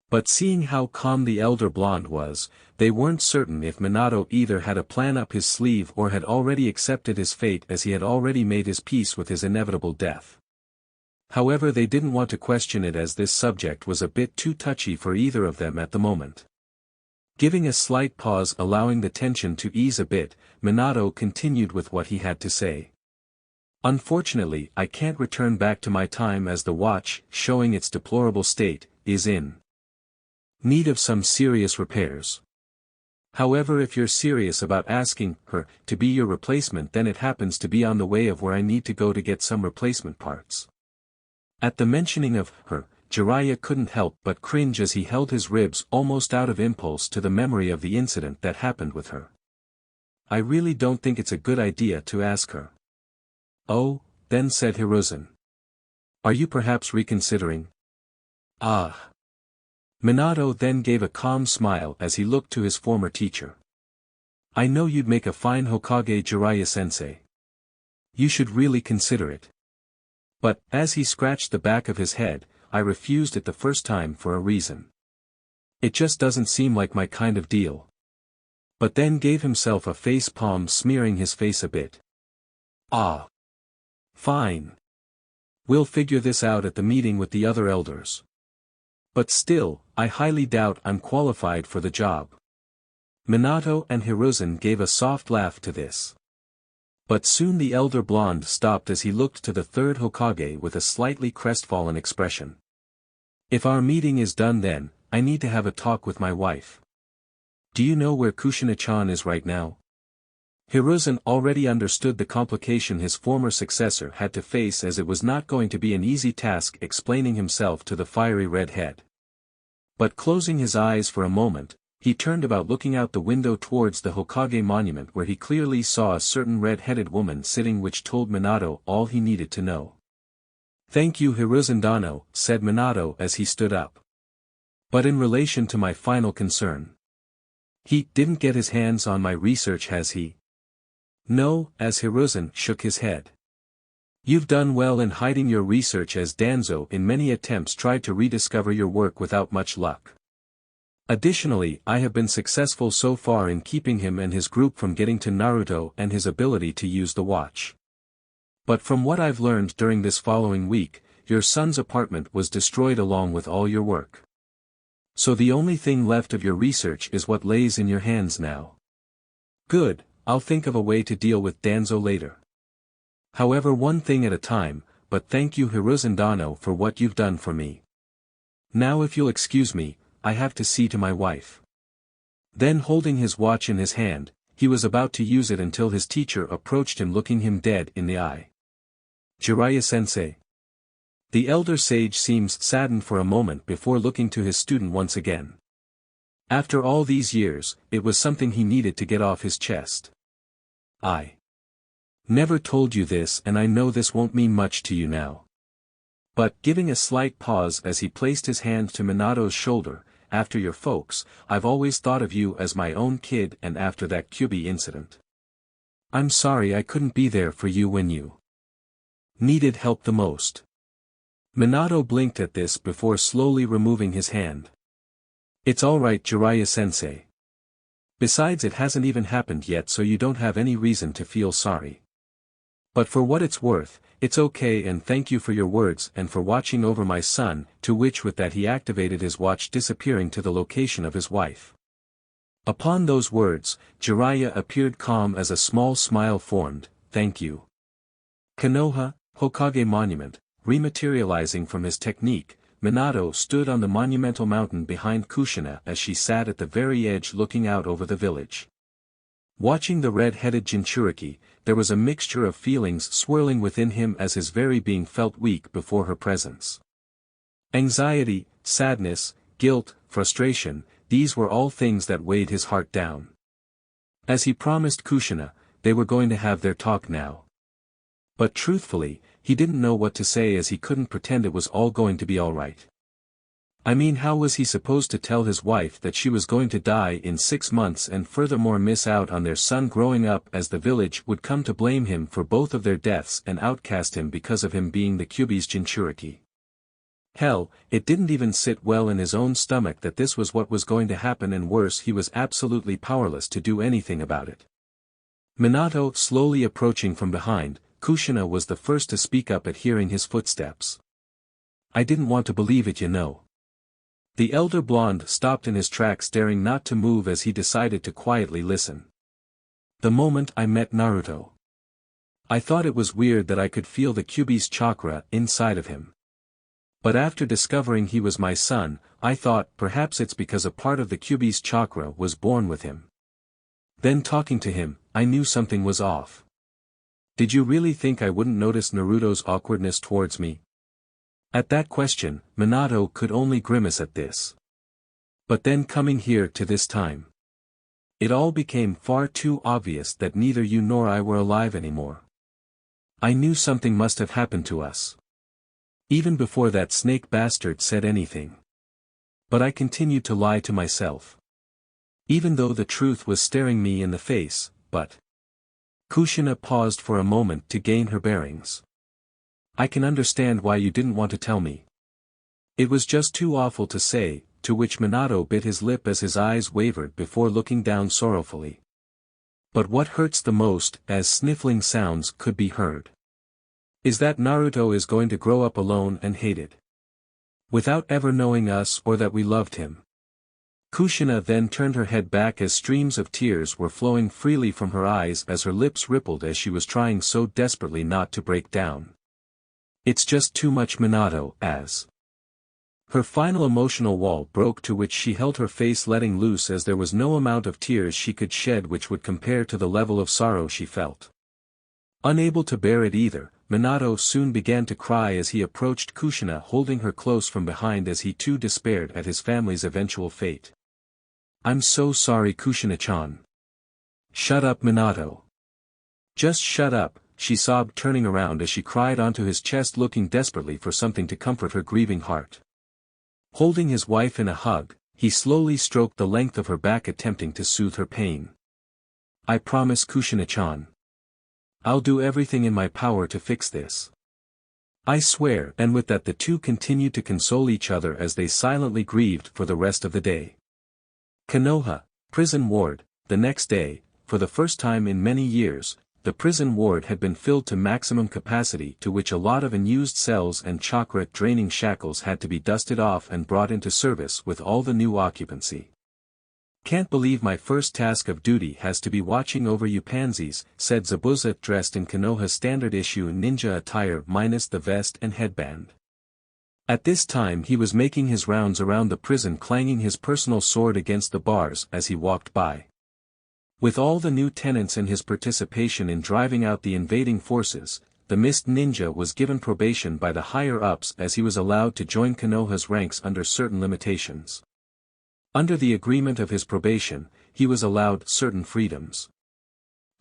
But seeing how calm the elder blonde was, they weren't certain if Minato either had a plan up his sleeve or had already accepted his fate, as he had already made his peace with his inevitable death. However, they didn't want to question it, as this subject was a bit too touchy for either of them at the moment. Giving a slight pause, allowing the tension to ease a bit, Minato continued with what he had to say. "Unfortunately, I can't return back to my time, as the watch, showing its deplorable state, is in need of some serious repairs. However, if you're serious about asking her to be your replacement, then it happens to be on the way of where I need to go to get some replacement parts." At the mentioning of her, Jiraiya couldn't help but cringe as he held his ribs almost out of impulse to the memory of the incident that happened with her. "I really don't think it's a good idea to ask her." "Oh," then said Hiruzen. "Are you perhaps reconsidering?" "Ah." Minato then gave a calm smile as he looked to his former teacher. "I know you'd make a fine Hokage, Jiraiya-sensei. You should really consider it. But," as he scratched the back of his head, "I refused it the first time for a reason. It just doesn't seem like my kind of deal." But then gave himself a face palm, smearing his face a bit. "Ah. Fine. We'll figure this out at the meeting with the other elders. But still, I highly doubt I'm qualified for the job." Minato and Hiruzen gave a soft laugh to this. But soon the elder blonde stopped as he looked to the third Hokage with a slightly crestfallen expression. "If our meeting is done, then I need to have a talk with my wife. Do you know where Kushina-chan is right now?" Hiruzen already understood the complication his former successor had to face, as it was not going to be an easy task explaining himself to the fiery red head. But closing his eyes for a moment, he turned about, looking out the window towards the Hokage monument, where he clearly saw a certain red-headed woman sitting, which told Minato all he needed to know. "Thank you, Hiruzen Dano," said Minato as he stood up. "But in relation to my final concern. He didn't get his hands on my research, has he?" "No," as Hiruzen shook his head. "You've done well in hiding your research, as Danzo in many attempts tried to rediscover your work without much luck. Additionally, I have been successful so far in keeping him and his group from getting to Naruto and his ability to use the watch. But from what I've learned during this following week, your son's apartment was destroyed along with all your work. So the only thing left of your research is what lays in your hands now." "Good, I'll think of a way to deal with Danzo later. However, one thing at a time, but thank you, Hiruzen Dano, for what you've done for me. Now if you'll excuse me, I have to see to my wife." Then holding his watch in his hand, he was about to use it until his teacher approached him, looking him dead in the eye. "Jiraiya-sensei." The elder sage seems saddened for a moment before looking to his student once again. After all these years, it was something he needed to get off his chest. "I never told you this, and I know this won't mean much to you now." But giving a slight pause as he placed his hand to Minato's shoulder, "After your folks, I've always thought of you as my own kid, and after that Kyubi incident. I'm sorry I couldn't be there for you when you needed help the most." Minato blinked at this before slowly removing his hand. "It's alright, Jiraiya-sensei. Besides, it hasn't even happened yet, so you don't have any reason to feel sorry. But for what it's worth, "It's okay and thank you for your words and for watching over my son," to which with that he activated his watch, disappearing to the location of his wife. Upon those words, Jiraiya appeared calm as a small smile formed. "Thank you." Konoha, Hokage Monument, rematerializing from his technique, Minato stood on the monumental mountain behind Kushina as she sat at the very edge looking out over the village. Watching the red-headed Jinchuriki, there was a mixture of feelings swirling within him as his very being felt weak before her presence. Anxiety, sadness, guilt, frustration, these were all things that weighed his heart down. As he promised Kushina, they were going to have their talk now. But truthfully, he didn't know what to say as he couldn't pretend it was all going to be alright. I mean, how was he supposed to tell his wife that she was going to die in 6 months and furthermore miss out on their son growing up, as the village would come to blame him for both of their deaths and outcast him because of him being the Kyuubi's Jinchuriki? Hell, it didn't even sit well in his own stomach that this was what was going to happen, and worse, he was absolutely powerless to do anything about it. Minato slowly approaching from behind, Kushina was the first to speak up at hearing his footsteps. "I didn't want to believe it, you know." The elder blonde stopped in his tracks, daring not to move as he decided to quietly listen. "The moment I met Naruto, I thought it was weird that I could feel the Kyuubi's chakra inside of him. But after discovering he was my son, I thought perhaps it's because a part of the Kyuubi's chakra was born with him. Then talking to him, I knew something was off." "Did you really think I wouldn't notice Naruto's awkwardness towards me?" At that question, Minato could only grimace at this. But then coming here to this time, it all became far too obvious that neither you nor I were alive anymore. I knew something must have happened to us. Even before that snake bastard said anything. But I continued to lie to myself. Even though the truth was staring me in the face, but... Kushina paused for a moment to gain her bearings. "I can understand why you didn't want to tell me. It was just too awful to say," to which Minato bit his lip as his eyes wavered before looking down sorrowfully. "But what hurts the most," as sniffling sounds could be heard, "is that Naruto is going to grow up alone and hated. Without ever knowing us or that we loved him." Kushina then turned her head back as streams of tears were flowing freely from her eyes as her lips rippled as she was trying so desperately not to break down. "It's just too much, Minato," as her final emotional wall broke, to which she held her face, letting loose as there was no amount of tears she could shed which would compare to the level of sorrow she felt. Unable to bear it either, Minato soon began to cry as he approached Kushina, holding her close from behind as he too despaired at his family's eventual fate. "I'm so sorry, Kushina-chan." "Shut up, Minato. Just shut up," she sobbed, turning around as she cried onto his chest, looking desperately for something to comfort her grieving heart. Holding his wife in a hug, he slowly stroked the length of her back, attempting to soothe her pain. "I promise, Kushina-chan. I'll do everything in my power to fix this. I swear." And with that the two continued to console each other as they silently grieved for the rest of the day. Konoha, prison ward. The next day, for the first time in many years, the prison ward had been filled to maximum capacity, to which a lot of unused cells and chakra-draining shackles had to be dusted off and brought into service with all the new occupancy. "Can't believe my first task of duty has to be watching over you pansies," said Zabuza, dressed in Konoha's standard issue ninja attire minus the vest and headband. At this time he was making his rounds around the prison, clanging his personal sword against the bars as he walked by. With all the new tenants and his participation in driving out the invading forces, the Mist Ninja was given probation by the higher-ups as he was allowed to join Konoha's ranks under certain limitations. Under the agreement of his probation, he was allowed certain freedoms.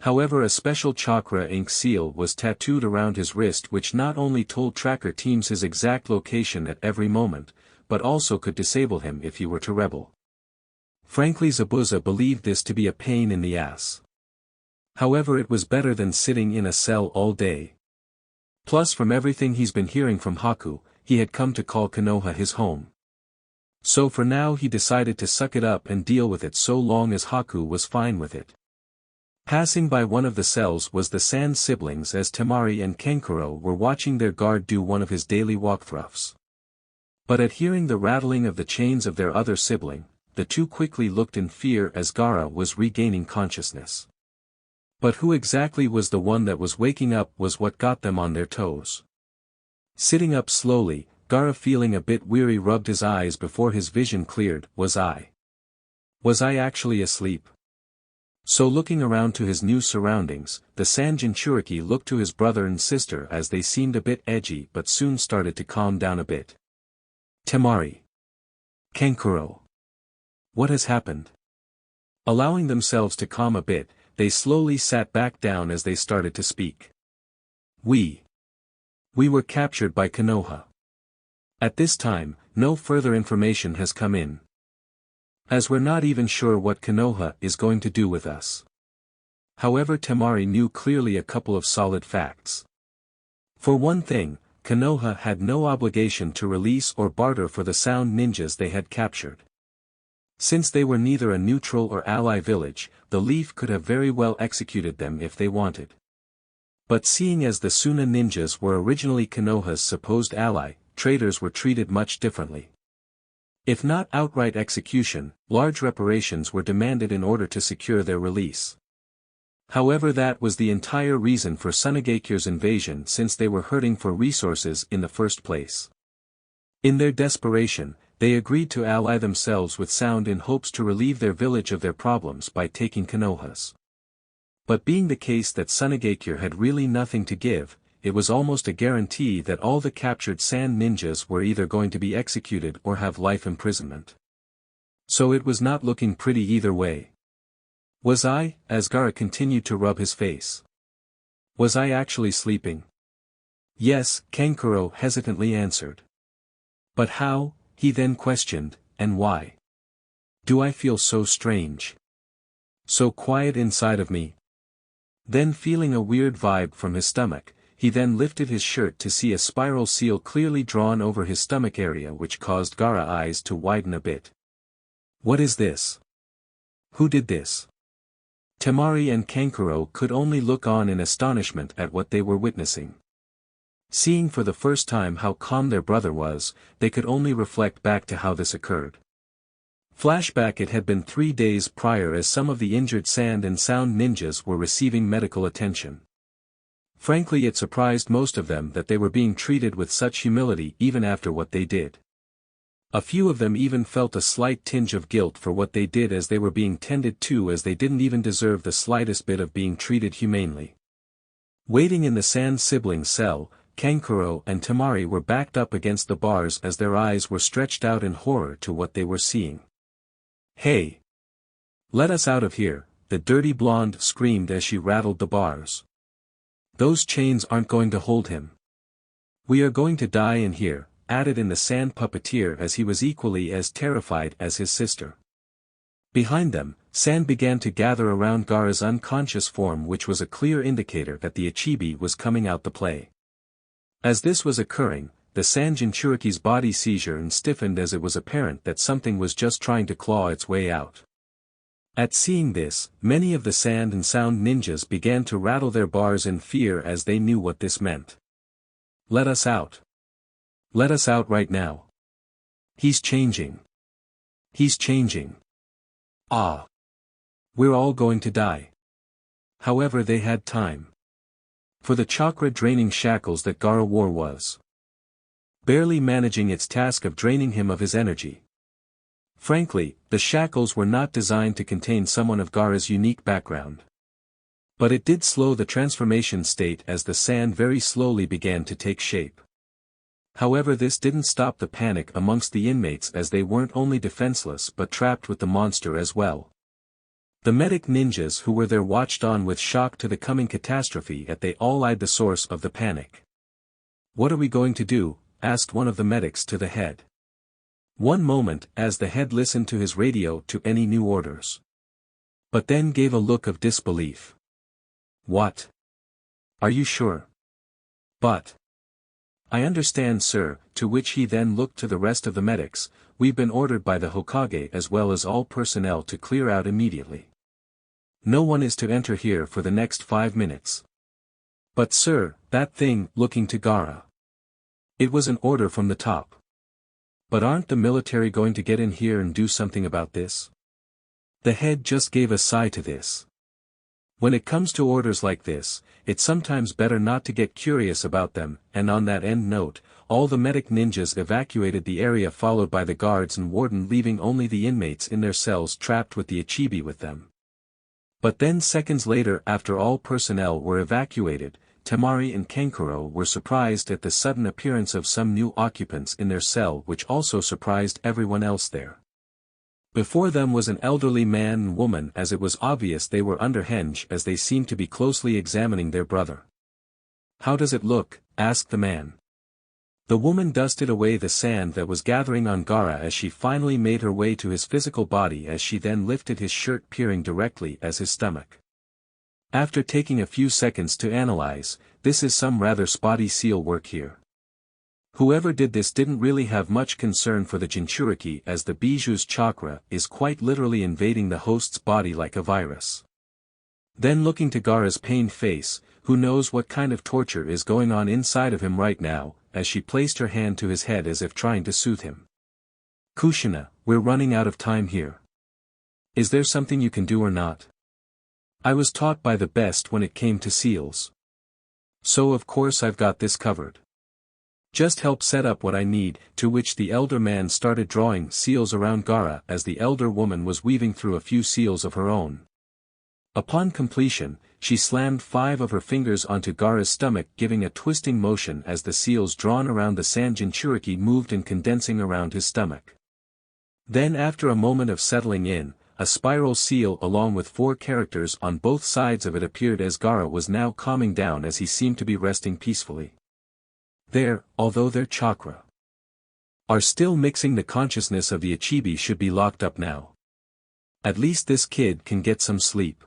However, a special chakra ink seal was tattooed around his wrist, which not only told tracker teams his exact location at every moment, but also could disable him if he were to rebel. Frankly, Zabuza believed this to be a pain in the ass. However, it was better than sitting in a cell all day. Plus, from everything he's been hearing from Haku, he had come to call Konoha his home. So for now he decided to suck it up and deal with it so long as Haku was fine with it. Passing by one of the cells was the Sand siblings as Temari and Kankuro were watching their guard do one of his daily walkthroughs. But at hearing the rattling of the chains of their other sibling, the two quickly looked in fear as Gaara was regaining consciousness. But who exactly was the one that was waking up was what got them on their toes. Sitting up slowly, Gaara feeling a bit weary rubbed his eyes before his vision cleared. Was I actually asleep? So looking around to his new surroundings, the Sand Jinchuriki looked to his brother and sister as they seemed a bit edgy but soon started to calm down a bit. Temari. Kankuro. What has happened? Allowing themselves to calm a bit, they slowly sat back down as they started to speak. We were captured by Konoha. At this time, no further information has come in. As we're not even sure what Konoha is going to do with us. However, Temari knew clearly a couple of solid facts. For one thing, Konoha had no obligation to release or barter for the sound ninjas they had captured. Since they were neither a neutral or ally village, the Leaf could have very well executed them if they wanted. But seeing as the Suna ninjas were originally Konoha's supposed ally, traitors were treated much differently. If not outright execution, large reparations were demanded in order to secure their release. However, that was the entire reason for Sunagekyou's invasion, since they were hurting for resources in the first place. In their desperation, they agreed to ally themselves with Sound in hopes to relieve their village of their problems by taking Konoha's. But being the case that Sunagekyou had really nothing to give, it was almost a guarantee that all the captured Sand ninjas were either going to be executed or have life imprisonment. So it was not looking pretty either way. Was I, as Gaara continued to rub his face? Was I actually sleeping? Yes, Kankuro hesitantly answered. But how, he then questioned, and why? Do I feel so strange? So quiet inside of me? Then feeling a weird vibe from his stomach, he then lifted his shirt to see a spiral seal clearly drawn over his stomach area, which caused Gaara's eyes to widen a bit. What is this? Who did this? Temari and Kankuro could only look on in astonishment at what they were witnessing. Seeing for the first time how calm their brother was, they could only reflect back to how this occurred. Flashback: it had been 3 days prior as some of the injured Sand and Sound ninjas were receiving medical attention. Frankly, it surprised most of them that they were being treated with such humility even after what they did. A few of them even felt a slight tinge of guilt for what they did, as they were being tended to as they didn't even deserve the slightest bit of being treated humanely. Waiting in the Sand siblings' cell, Kankuro and Temari were backed up against the bars as their eyes were stretched out in horror to what they were seeing. Hey! Let us out of here, the dirty blonde screamed as she rattled the bars. Those chains aren't going to hold him. We are going to die in here, added in the Sand puppeteer as he was equally as terrified as his sister. Behind them, Sand began to gather around Gaara's unconscious form, which was a clear indicator that the Ichibi was coming out the play. As this was occurring, the Sand Jinchuriki's body seized and stiffened as it was apparent that something was just trying to claw its way out. At seeing this, many of the Sand and Sound ninjas began to rattle their bars in fear as they knew what this meant. Let us out. Let us out right now. He's changing. He's changing. Ah. We're all going to die. However, they had time. For the chakra-draining shackles that Gaara wore was barely managing its task of draining him of his energy. Frankly, the shackles were not designed to contain someone of Gaara's unique background. But it did slow the transformation state as the Sand very slowly began to take shape. However, this didn't stop the panic amongst the inmates, as they weren't only defenseless but trapped with the monster as well. The medic ninjas who were there watched on with shock to the coming catastrophe as they all eyed the source of the panic. What are we going to do? Asked one of the medics to the head. One moment as the head listened to his radio to any new orders. But then gave a look of disbelief. What? Are you sure? But I understand, sir, to which he then looked to the rest of the medics. We've been ordered by the Hokage as well as all personnel to clear out immediately. No one is to enter here for the next 5 minutes. But sir, that thing, looking to Gaara. It was an order from the top. But aren't the military going to get in here and do something about this? The head just gave a sigh to this. When it comes to orders like this, it's sometimes better not to get curious about them, and on that end note, all the medic ninjas evacuated the area followed by the guards and warden, leaving only the inmates in their cells trapped with the Ichibi with them. But then seconds later, after all personnel were evacuated, Temari and Kankuro were surprised at the sudden appearance of some new occupants in their cell, which also surprised everyone else there. Before them was an elderly man and woman, as it was obvious they were under henge as they seemed to be closely examining their brother. "How does it look?" asked the man. The woman dusted away the sand that was gathering on Gaara as she finally made her way to his physical body, as she then lifted his shirt, peering directly at his stomach. After taking a few seconds to analyze, "This is some rather spotty seal work here. Whoever did this didn't really have much concern for the Jinchuriki, as the Biju's chakra is quite literally invading the host's body like a virus." Then looking to Gaara's pained face, "Who knows what kind of torture is going on inside of him right now," as she placed her hand to his head as if trying to soothe him. "Kushina, we're running out of time here. Is there something you can do or not? I was taught by the best when it came to seals. So of course I've got this covered. Just help set up what I need," to which the elder man started drawing seals around Gaara as the elder woman was weaving through a few seals of her own. Upon completion, she slammed 5 of her fingers onto Gaara's stomach, giving a twisting motion as the seals drawn around the sand Jinchuriki moved and condensing around his stomach. Then after a moment of settling in, a spiral seal along with 4 characters on both sides of it appeared as Gaara was now calming down as he seemed to be resting peacefully. There, although their chakra are still mixing, the consciousness of the Ichibi should be locked up now. At least this kid can get some sleep.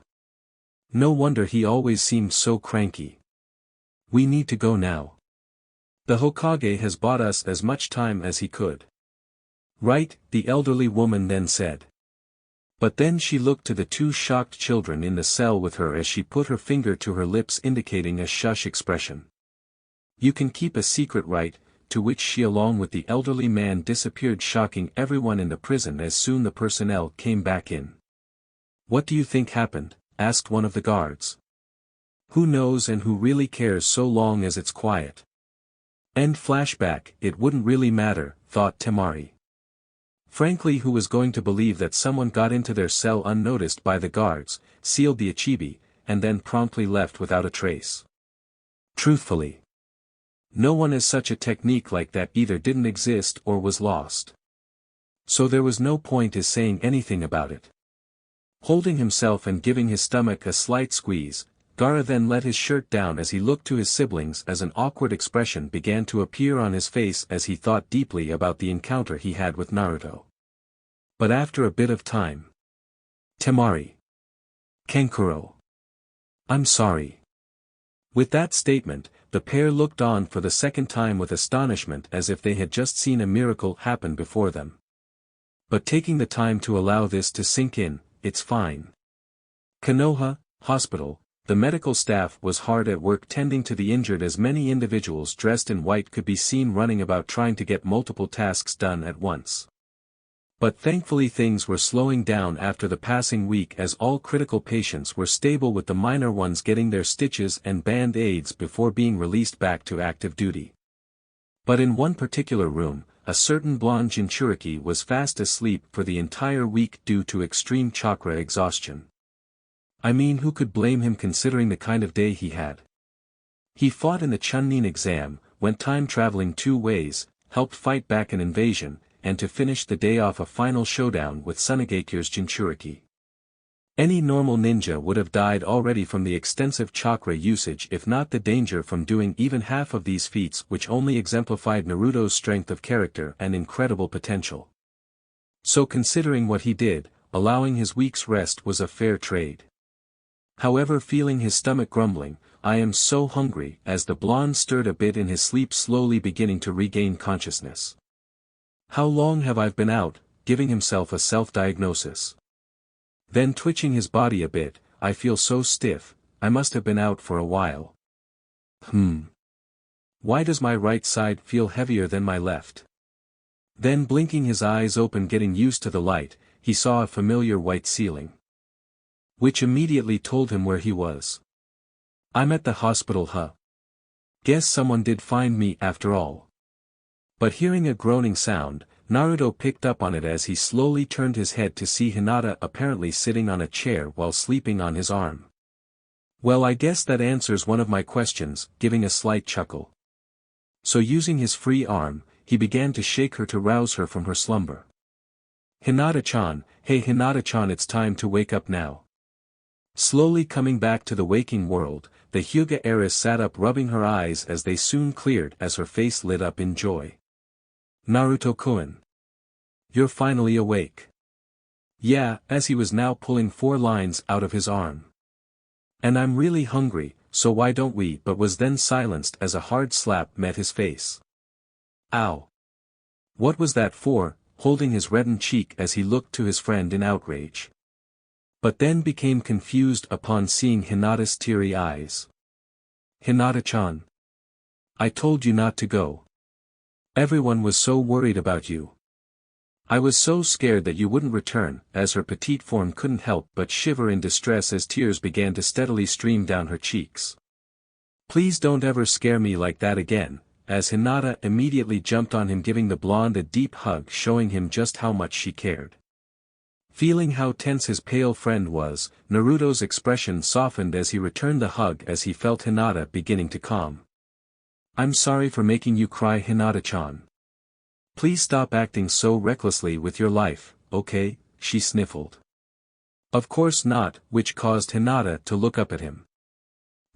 No wonder he always seemed so cranky. We need to go now. The Hokage has bought us as much time as he could. Right, the elderly woman then said. But then she looked to the 2 shocked children in the cell with her as she put her finger to her lips indicating a shush expression. "You can keep a secret, right?" to which she along with the elderly man disappeared, shocking everyone in the prison as soon the personnel came back in. "What do you think happened?" asked one of the guards. "Who knows, and who really cares so long as it's quiet?" End flashback. It wouldn't really matter, thought Temari. Frankly, who was going to believe that someone got into their cell unnoticed by the guards, sealed the Ichibi, and then promptly left without a trace? Truthfully, no one as such a technique like that either didn't exist or was lost. So there was no point in saying anything about it. Holding himself and giving his stomach a slight squeeze, Gaara then let his shirt down as he looked to his siblings as an awkward expression began to appear on his face as he thought deeply about the encounter he had with Naruto. But after a bit of time, "Temari. Kankuro. I'm sorry." With that statement, the pair looked on for the second time with astonishment as if they had just seen a miracle happen before them. But taking the time to allow this to sink in, "It's fine." Konoha Hospital. The medical staff was hard at work tending to the injured as many individuals dressed in white could be seen running about trying to get multiple tasks done at once. But thankfully things were slowing down after the passing week as all critical patients were stable, with the minor ones getting their stitches and band-aids before being released back to active duty. But in one particular room, a certain blonde Jinchuriki was fast asleep for the entire week due to extreme chakra exhaustion. I mean, who could blame him considering the kind of day he had? He fought in the Chunin exam, went time traveling 2 ways, helped fight back an invasion, and to finish the day off a final showdown with Tsunagekyu's Jinchuriki. Any normal ninja would have died already from the extensive chakra usage, if not the danger from doing even half of these feats, which only exemplified Naruto's strength of character and incredible potential. So considering what he did, allowing his week's rest was a fair trade. However, feeling his stomach grumbling, "I am so hungry," as the blonde stirred a bit in his sleep, slowly beginning to regain consciousness. "How long have I been out?" giving himself a self-diagnosis. Then twitching his body a bit, I feel so stiff, I must have been out for a while. Why does my right side feel heavier than my left? Then blinking his eyes open getting used to the light, he saw a familiar white ceiling. Which immediately told him where he was. I'm at the hospital, huh? Guess someone did find me after all. But hearing a groaning sound, Naruto picked up on it as he slowly turned his head to see Hinata apparently sitting on a chair while sleeping on his arm. Well, I guess that answers one of my questions, giving a slight chuckle. So using his free arm, he began to shake her to rouse her from her slumber. Hinata-chan, hey Hinata-chan, it's time to wake up now. Slowly coming back to the waking world, the Hyuga heiress sat up rubbing her eyes as they soon cleared as her face lit up in joy. Naruto-kun. You're finally awake. Yeah, as he was now pulling 4 lines out of his arm. And I'm really hungry, so why don't we, but was then silenced as a hard slap met his face. Ow. What was that for, holding his reddened cheek as he looked to his friend in outrage. But then became confused upon seeing Hinata's teary eyes. Hinata-chan. I told you not to go. Everyone was so worried about you. I was so scared that you wouldn't return, as her petite form couldn't help but shiver in distress as tears began to steadily stream down her cheeks. Please don't ever scare me like that again, as Hinata immediately jumped on him giving the blonde a deep hug showing him just how much she cared. Feeling how tense his pale friend was, Naruto's expression softened as he returned the hug as he felt Hinata beginning to calm. I'm sorry for making you cry, Hinata-chan. Please stop acting so recklessly with your life, okay? She sniffled. Of course not, which caused Hinata to look up at him.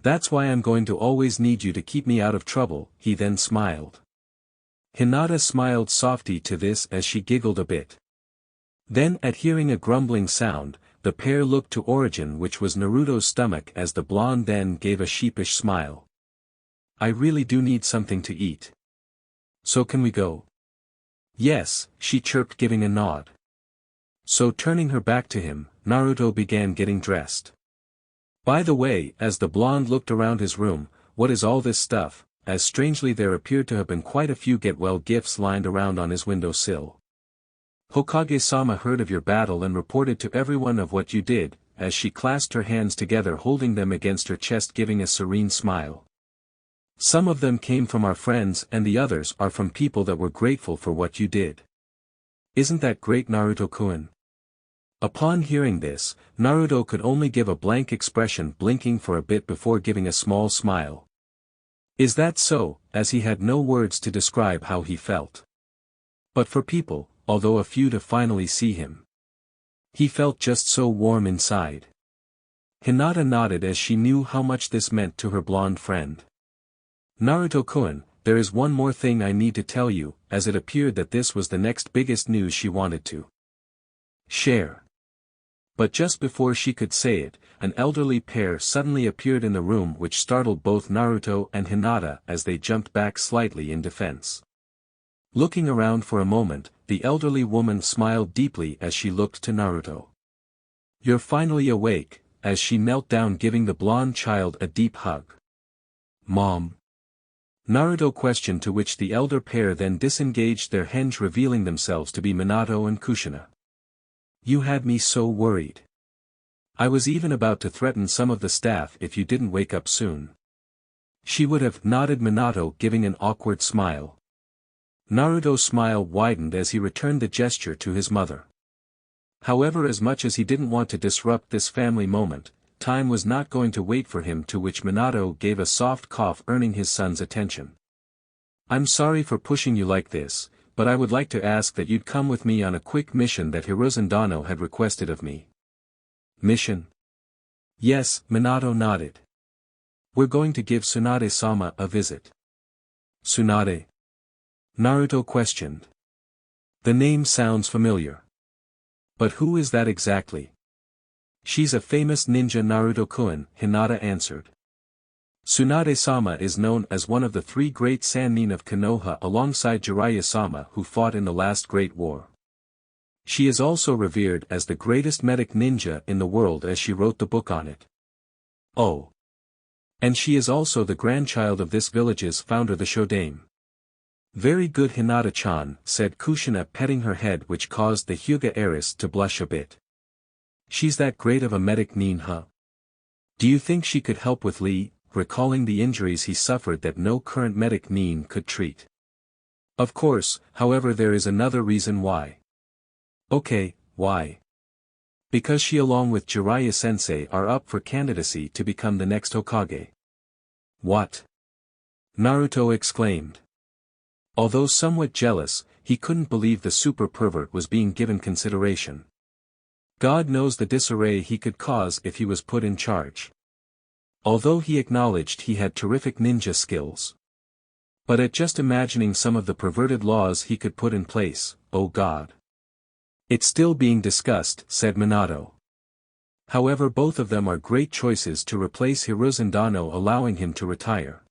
That's why I'm going to always need you to keep me out of trouble, he then smiled. Hinata smiled softly to this as she giggled a bit. Then at hearing a grumbling sound, the pair looked to origin, which was Naruto's stomach, as the blonde then gave a sheepish smile. I really do need something to eat. So can we go? Yes, she chirped giving a nod. So turning her back to him, Naruto began getting dressed. By the way, as the blonde looked around his room, what is all this stuff, as strangely there appeared to have been quite a few get-well gifts lined around on his windowsill. Hokage-sama heard of your battle and reported to everyone of what you did, as she clasped her hands together holding them against her chest giving a serene smile. Some of them came from our friends and the others are from people that were grateful for what you did. Isn't that great, Naruto-kun? Upon hearing this, Naruto could only give a blank expression, blinking for a bit before giving a small smile. Is that so, as he had no words to describe how he felt. But for people, although a few to finally see him. He felt just so warm inside. Hinata nodded as she knew how much this meant to her blonde friend. Naruto-kun, there is one more thing I need to tell you, as it appeared that this was the next biggest news she wanted to share. But just before she could say it, an elderly pair suddenly appeared in the room which startled both Naruto and Hinata as they jumped back slightly in defense. Looking around for a moment, the elderly woman smiled deeply as she looked to Naruto. You're finally awake, as she knelt down giving the blonde child a deep hug. Mom? Naruto questioned, to which the elder pair then disengaged their henge revealing themselves to be Minato and Kushina. You had me so worried. I was even about to threaten some of the staff if you didn't wake up soon. She would have nodded, Minato giving an awkward smile. Naruto's smile widened as he returned the gesture to his mother. However, as much as he didn't want to disrupt this family moment, time was not going to wait for him, to which Minato gave a soft cough earning his son's attention. I'm sorry for pushing you like this, but I would like to ask that you'd come with me on a quick mission that Hirozandano had requested of me. Mission? Yes, Minato nodded. We're going to give Tsunade-sama a visit. Tsunade? Naruto questioned. The name sounds familiar. But who is that exactly? She's a famous ninja, Naruto-kun, Hinata answered. Tsunade-sama is known as one of the 3 great Sannin of Konoha alongside Jiraiya-sama, who fought in the last Great War. She is also revered as the greatest medic ninja in the world as she wrote the book on it. Oh. And she is also the grandchild of this village's founder, the Shodame. Very good, Hinata-chan, said Kushina, petting her head, which caused the Hyuga heiress to blush a bit. She's that great of a medic ninja? Do you think she could help with Lee, recalling the injuries he suffered that no current medic nin could treat? Of course, however, there is another reason why. Okay, why? Because she along with Jiraiya-sensei are up for candidacy to become the next Hokage. What? Naruto exclaimed. Although somewhat jealous, he couldn't believe the super pervert was being given consideration. God knows the disarray he could cause if he was put in charge. Although he acknowledged he had terrific ninja skills. But at just imagining some of the perverted laws he could put in place, oh God. It's still being discussed, said Minato. However, both of them are great choices to replace Hiruzen Dano, allowing him to retire.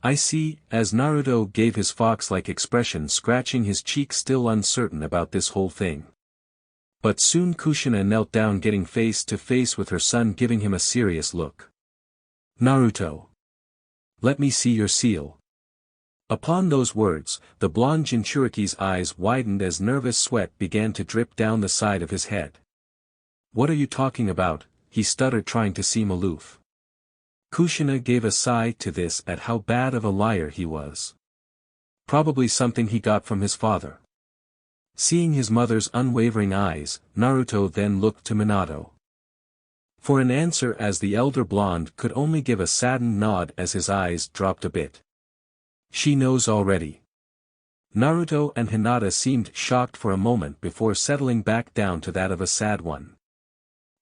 I see, as Naruto gave his fox-like expression, scratching his cheek, still uncertain about this whole thing. But soon Kushina knelt down, getting face to face with her son, giving him a serious look. Naruto. Let me see your seal. Upon those words, the blonde Jinchuriki's eyes widened as nervous sweat began to drip down the side of his head. What are you talking about? He stuttered, trying to seem aloof. Kushina gave a sigh to this at how bad of a liar he was. Probably something he got from his father. Seeing his mother's unwavering eyes, Naruto then looked to Minato for an answer, as the elder blonde could only give a saddened nod as his eyes dropped a bit. She knows already. Naruto and Hinata seemed shocked for a moment before settling back down to that of a sad one.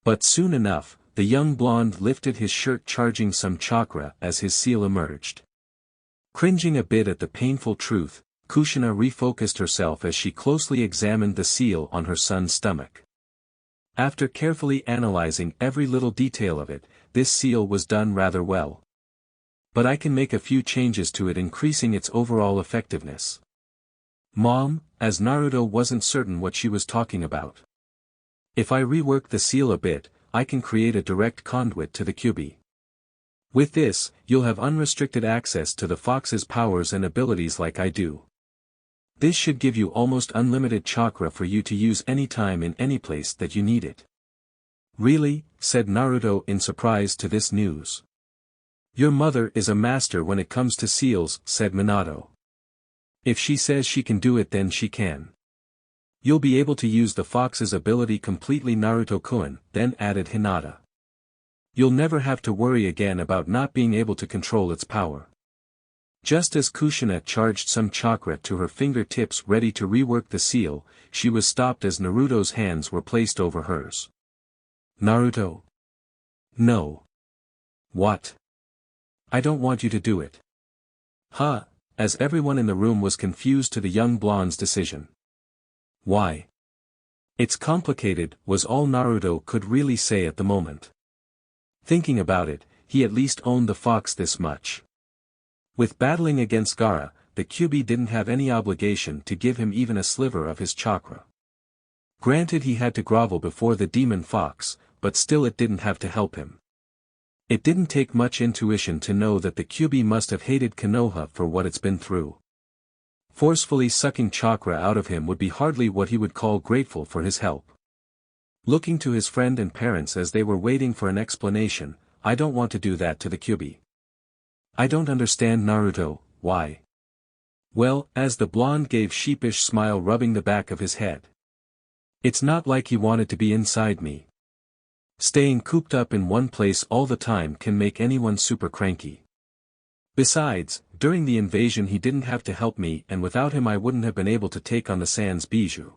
But soon enough, the young blonde lifted his shirt, charging some chakra as his seal emerged. Cringing a bit at the painful truth, Kushina refocused herself as she closely examined the seal on her son's stomach. After carefully analyzing every little detail of it, this seal was done rather well. But I can make a few changes to it, increasing its overall effectiveness. Mom, as Naruto wasn't certain what she was talking about. If I rework the seal a bit, I can create a direct conduit to the Kyuubi. With this, you'll have unrestricted access to the fox's powers and abilities like I do. This should give you almost unlimited chakra for you to use anytime in any place that you need it. Really? Said Naruto in surprise to this news. Your mother is a master when it comes to seals, said Minato. If she says she can do it, then she can. You'll be able to use the fox's ability completely, Naruto-kun, then added Hinata. You'll never have to worry again about not being able to control its power. Just as Kushina charged some chakra to her fingertips ready to rework the seal, she was stopped as Naruto's hands were placed over hers. Naruto. No. What? I don't want you to do it. Huh, as everyone in the room was confused to the young blonde's decision. Why? It's complicated, was all Naruto could really say at the moment. Thinking about it, he at least owned the fox this much. With battling against Gaara, the Kyuubi didn't have any obligation to give him even a sliver of his chakra. Granted, he had to grovel before the demon fox, but still it didn't have to help him. It didn't take much intuition to know that the Kyuubi must have hated Konoha for what it's been through. Forcefully sucking chakra out of him would be hardly what he would call grateful for his help. Looking to his friend and parents as they were waiting for an explanation, I don't want to do that to the Kyuubi. I don't understand, Naruto, why? Well, as the blonde gave sheepish smile, rubbing the back of his head. It's not like he wanted to be inside me. Staying cooped up in one place all the time can make anyone super cranky. Besides, during the invasion he didn't have to help me, and without him I wouldn't have been able to take on the Sans Bijou.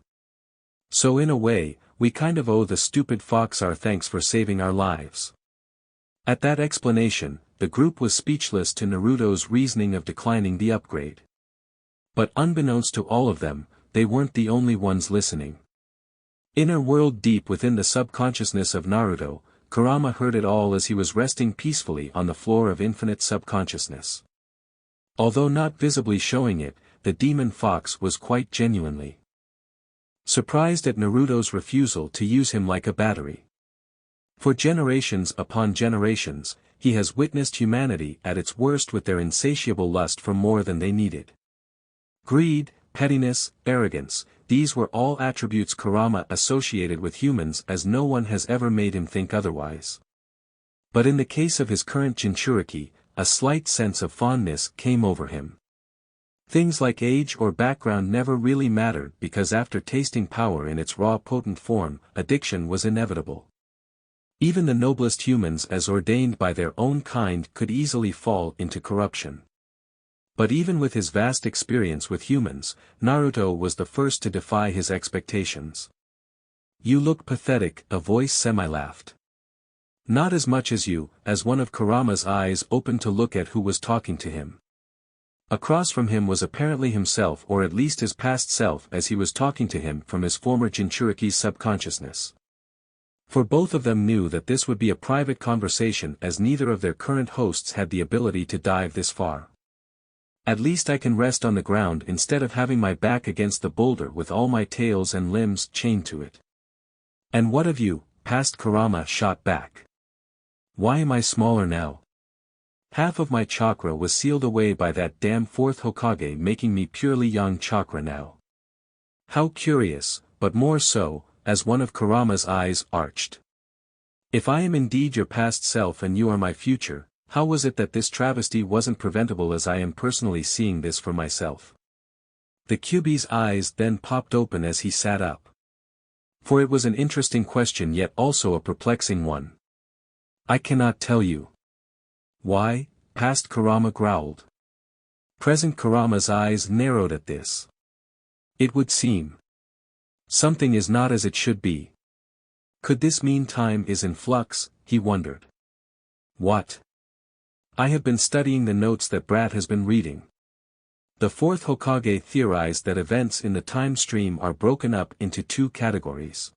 So in a way, we kind of owe the stupid fox our thanks for saving our lives. At that explanation, the group was speechless to Naruto's reasoning of declining the upgrade. But unbeknownst to all of them, they weren't the only ones listening. Inner world, deep within the subconsciousness of Naruto, Kurama heard it all as he was resting peacefully on the floor of infinite subconsciousness. Although not visibly showing it, the demon fox was quite genuinely surprised at Naruto's refusal to use him like a battery. For generations upon generations, he has witnessed humanity at its worst with their insatiable lust for more than they needed. Greed, pettiness, arrogance, these were all attributes Kurama associated with humans, as no one has ever made him think otherwise. But in the case of his current Jinchuriki, a slight sense of fondness came over him. Things like age or background never really mattered, because after tasting power in its raw potent form, addiction was inevitable. Even the noblest humans as ordained by their own kind could easily fall into corruption. But even with his vast experience with humans, Naruto was the first to defy his expectations. "You look pathetic," a voice semi-laughed. Not as much as you, as one of Kurama's eyes opened to look at who was talking to him. Across from him was apparently himself, or at least his past self, as he was talking to him from his former Jinchuriki's subconsciousness. For both of them knew that this would be a private conversation, as neither of their current hosts had the ability to dive this far. "At least I can rest on the ground instead of having my back against the boulder with all my tails and limbs chained to it." "And what of you?" past Kurama shot back. "Why am I smaller now? Half of my chakra was sealed away by that damn fourth Hokage, making me purely yang chakra now." How curious, but more so, as one of Kurama's eyes arched. "If I am indeed your past self and you are my future, how was it that this travesty wasn't preventable, as I am personally seeing this for myself?" The Kyuubi's eyes then popped open as he sat up. For it was an interesting question, yet also a perplexing one. "I cannot tell you." "Why?" past Kurama growled. Present Kurama's eyes narrowed at this. "It would seem something is not as it should be. Could this mean time is in flux?" he wondered. "What?" "I have been studying the notes that Brat has been reading. The fourth Hokage theorized that events in the time stream are broken up into two categories.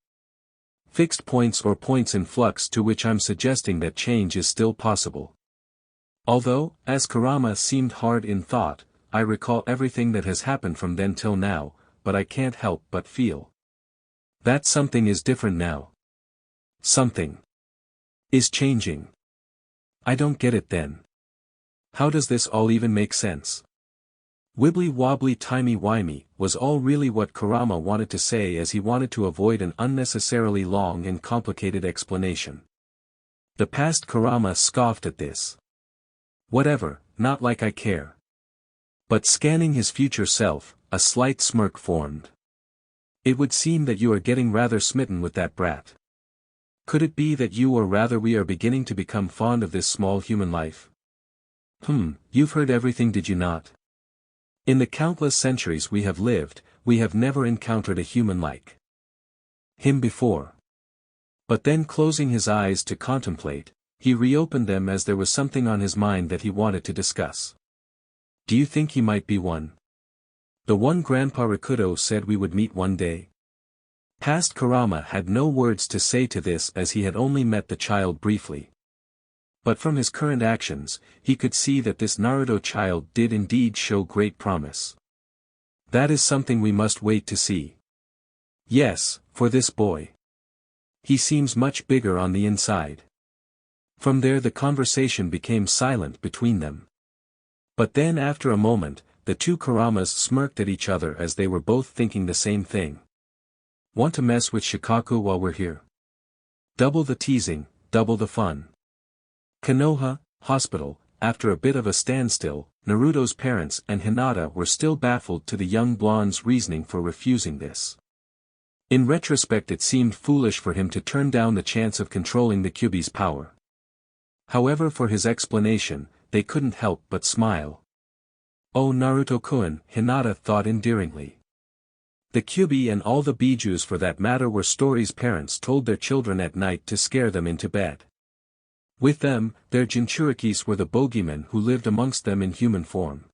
Fixed points or points in flux, to which I'm suggesting that change is still possible. Although, as Kurama seemed hard in thought, I recall everything that has happened from then till now, but I can't help but feel that something is different now. Something is changing. I don't get it then. How does this all even make sense?" "Wibbly-wobbly timey-wimey," was all really what Kurama wanted to say, as he wanted to avoid an unnecessarily long and complicated explanation. The past Kurama scoffed at this. "Whatever, not like I care." But scanning his future self, a slight smirk formed. "It would seem that you are getting rather smitten with that brat. Could it be that you, or rather we, are beginning to become fond of this small human life?" You've heard everything, did you not? In the countless centuries we have lived, we have never encountered a human like him before." But then, closing his eyes to contemplate, he reopened them as there was something on his mind that he wanted to discuss. "Do you think he might be one? The one Grandpa Rikudo said we would meet one day?" Past Kurama had no words to say to this, as he had only met the child briefly. But from his current actions, he could see that this Naruto child did indeed show great promise. "That is something we must wait to see." "Yes, for this boy. He seems much bigger on the inside." From there the conversation became silent between them. But then, after a moment, the two Kuramas smirked at each other, as they were both thinking the same thing. "Want to mess with Shikaku while we're here? Double the teasing, double the fun." Konoha Hospital. After a bit of a standstill, Naruto's parents and Hinata were still baffled to the young blonde's reasoning for refusing this. In retrospect, it seemed foolish for him to turn down the chance of controlling the Kyuubi's power. However, for his explanation, they couldn't help but smile. "Oh, Naruto-kun," Hinata thought endearingly. The Kyuubi, and all the Bijus for that matter, were stories parents told their children at night to scare them into bed. With them, their Jinchurikis were the bogeymen who lived amongst them in human form.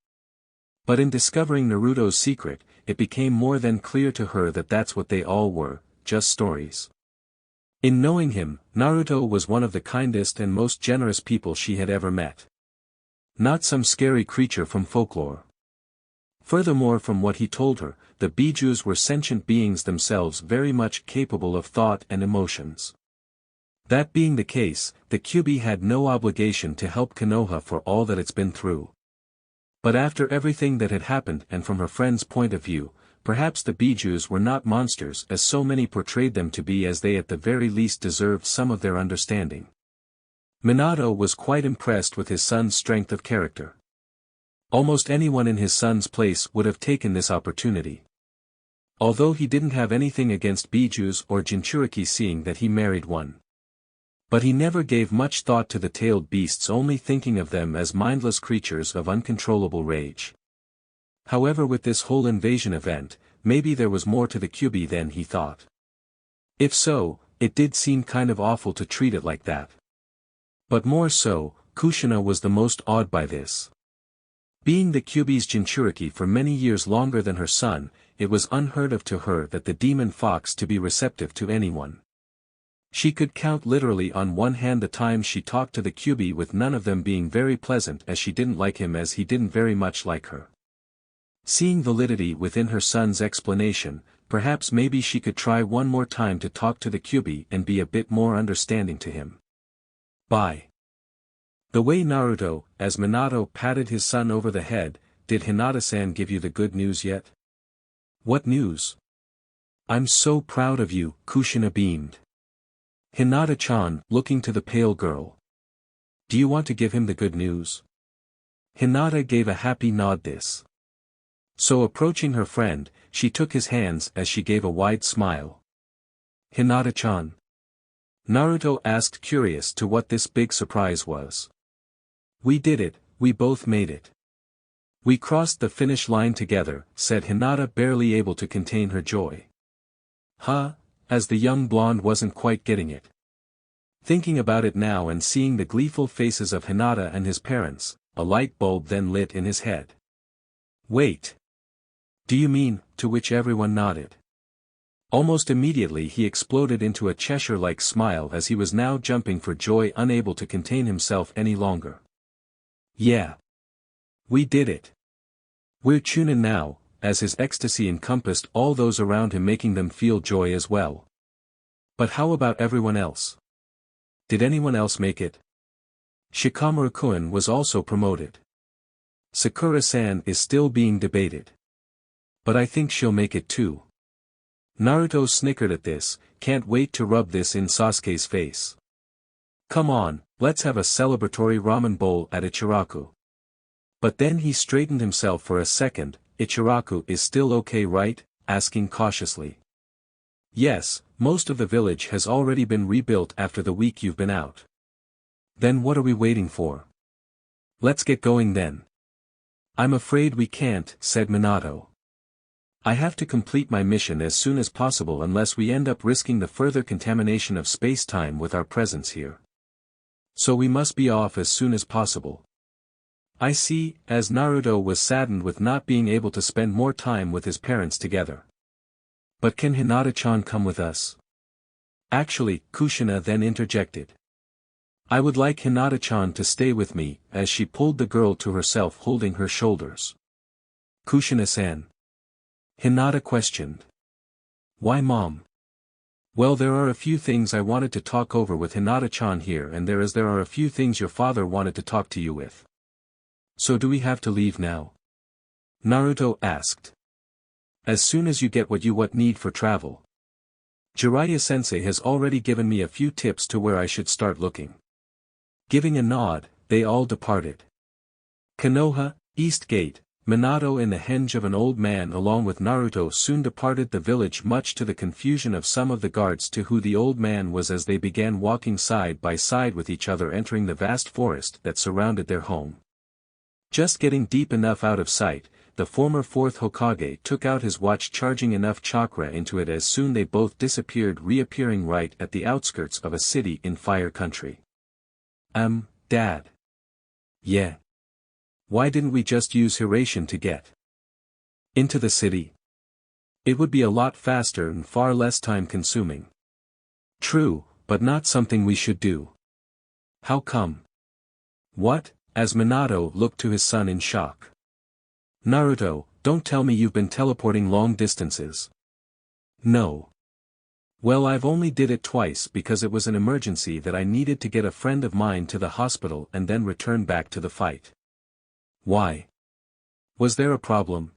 But in discovering Naruto's secret, it became more than clear to her that that's what they all were, just stories. In knowing him, Naruto was one of the kindest and most generous people she had ever met. Not some scary creature from folklore. Furthermore, from what he told her, the Bijus were sentient beings themselves, very much capable of thought and emotions. That being the case, the Kyuubi had no obligation to help Konoha for all that it's been through. But after everything that had happened, and from her friend's point of view, perhaps the Bijus were not monsters as so many portrayed them to be, as they at the very least deserved some of their understanding. Minato was quite impressed with his son's strength of character. Almost anyone in his son's place would have taken this opportunity. Although he didn't have anything against Bijus or Jinchuriki, seeing that he married one. But he never gave much thought to the tailed beasts, only thinking of them as mindless creatures of uncontrollable rage. However, with this whole invasion event, maybe there was more to the Kyuubi than he thought. If so, it did seem kind of awful to treat it like that. But more so, Kushina was the most awed by this. Being the Kyuubi's Jinchuriki for many years longer than her son, it was unheard of to her that the demon fox to be receptive to anyone. She could count literally on one hand the times she talked to the Kyuubi with none of them being very pleasant, as she didn't like him as he didn't very much like her. Seeing validity within her son's explanation, perhaps maybe she could try one more time to talk to the Kyuubi and be a bit more understanding to him. By the way, Naruto, as Minato patted his son over the head, did Hinata-san give you the good news yet? What news? I'm so proud of you, Kushina beamed. Hinata-chan, looking to the pale girl. Do you want to give him the good news? Hinata gave a happy nod this. So approaching her friend, she took his hands as she gave a wide smile. Hinata-chan? Naruto asked, curious to what this big surprise was. We did it, we both made it. We crossed the finish line together, said Hinata, barely able to contain her joy. Huh? As the young blonde wasn't quite getting it. Thinking about it now and seeing the gleeful faces of Hinata and his parents, a light bulb then lit in his head. Wait. Do you mean, to which everyone nodded. Almost immediately he exploded into a Cheshire-like smile as he was now jumping for joy, unable to contain himself any longer. Yeah. We did it. We're Chunin now, as his ecstasy encompassed all those around him, making them feel joy as well. But how about everyone else? Did anyone else make it? Shikamaru-kun was also promoted. Sakura-san is still being debated. But I think she'll make it too. Naruto snickered at this, can't wait to rub this in Sasuke's face. Come on, let's have a celebratory ramen bowl at Ichiraku. But then he straightened himself for a second. Ichiraku is still okay, right? Asking cautiously. Yes, most of the village has already been rebuilt after the week you've been out. Then what are we waiting for? Let's get going then. I'm afraid we can't, said Minato. I have to complete my mission as soon as possible unless we end up risking the further contamination of space-time with our presence here. So we must be off as soon as possible. I see, as Naruto was saddened with not being able to spend more time with his parents together. But can Hinata-chan come with us? Actually, Kushina then interjected. I would like Hinata-chan to stay with me, as she pulled the girl to herself, holding her shoulders. Kushina-san. Hinata questioned. Why, Mom? Well, there are a few things I wanted to talk over with Hinata-chan here, and there are a few things your father wanted to talk to you with. So do we have to leave now? Naruto asked. As soon as you get what you need for travel. Jiraiya-sensei has already given me a few tips to where I should start looking. Giving a nod, they all departed. Konoha, East Gate. Minato and the henge of an old man along with Naruto soon departed the village, much to the confusion of some of the guards to who the old man was, as they began walking side by side with each other, entering the vast forest that surrounded their home. Just getting deep enough out of sight, the former fourth Hokage took out his watch, charging enough chakra into it. As soon they both disappeared, reappearing right at the outskirts of a city in Fire Country. Dad. Yeah. Why didn't we just use Hiration to get into the city? It would be a lot faster and far less time-consuming. True, but not something we should do. How come? What? As Minato looked to his son in shock. Naruto, Don't tell me you've been teleporting long distances. No. Well, I've only did it twice because it was an emergency that I needed to get a friend of mine to the hospital and then return back to the fight. Why? Was there a problem?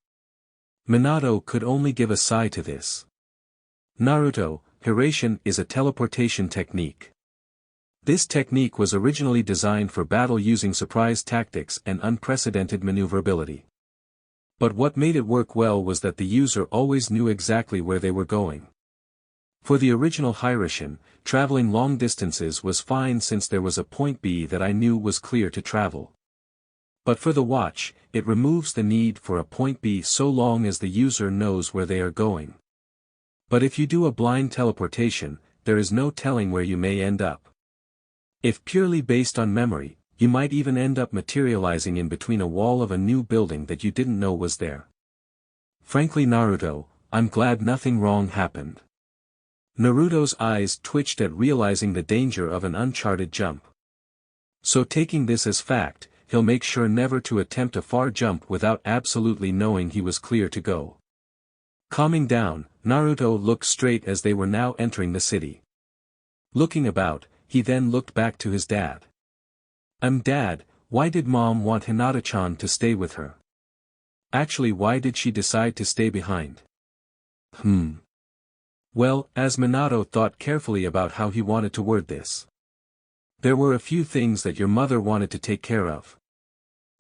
Minato could only give a sigh to this. Naruto, Hiration is a teleportation technique. This technique was originally designed for battle using surprise tactics and unprecedented maneuverability. But what made it work well was that the user always knew exactly where they were going. For the original Hiration, traveling long distances was fine since there was a point B that I knew was clear to travel. But for the watch, it removes the need for a point B so long as the user knows where they are going. But if you do a blind teleportation, there is no telling where you may end up. If purely based on memory, you might even end up materializing in between a wall of a new building that you didn't know was there. Frankly, Naruto, I'm glad nothing wrong happened. Naruto's eyes twitched at realizing the danger of an uncharted jump. So taking this as fact, he'll make sure never to attempt a far jump without absolutely knowing he was clear to go. Calming down, Naruto looked straight as they were now entering the city. Looking about, he then looked back to his dad. Dad, why did Mom want Hinata-chan to stay with her? Actually, why did she decide to stay behind? Well, as Minato thought carefully about how he wanted to word this. There were a few things that your mother wanted to take care of.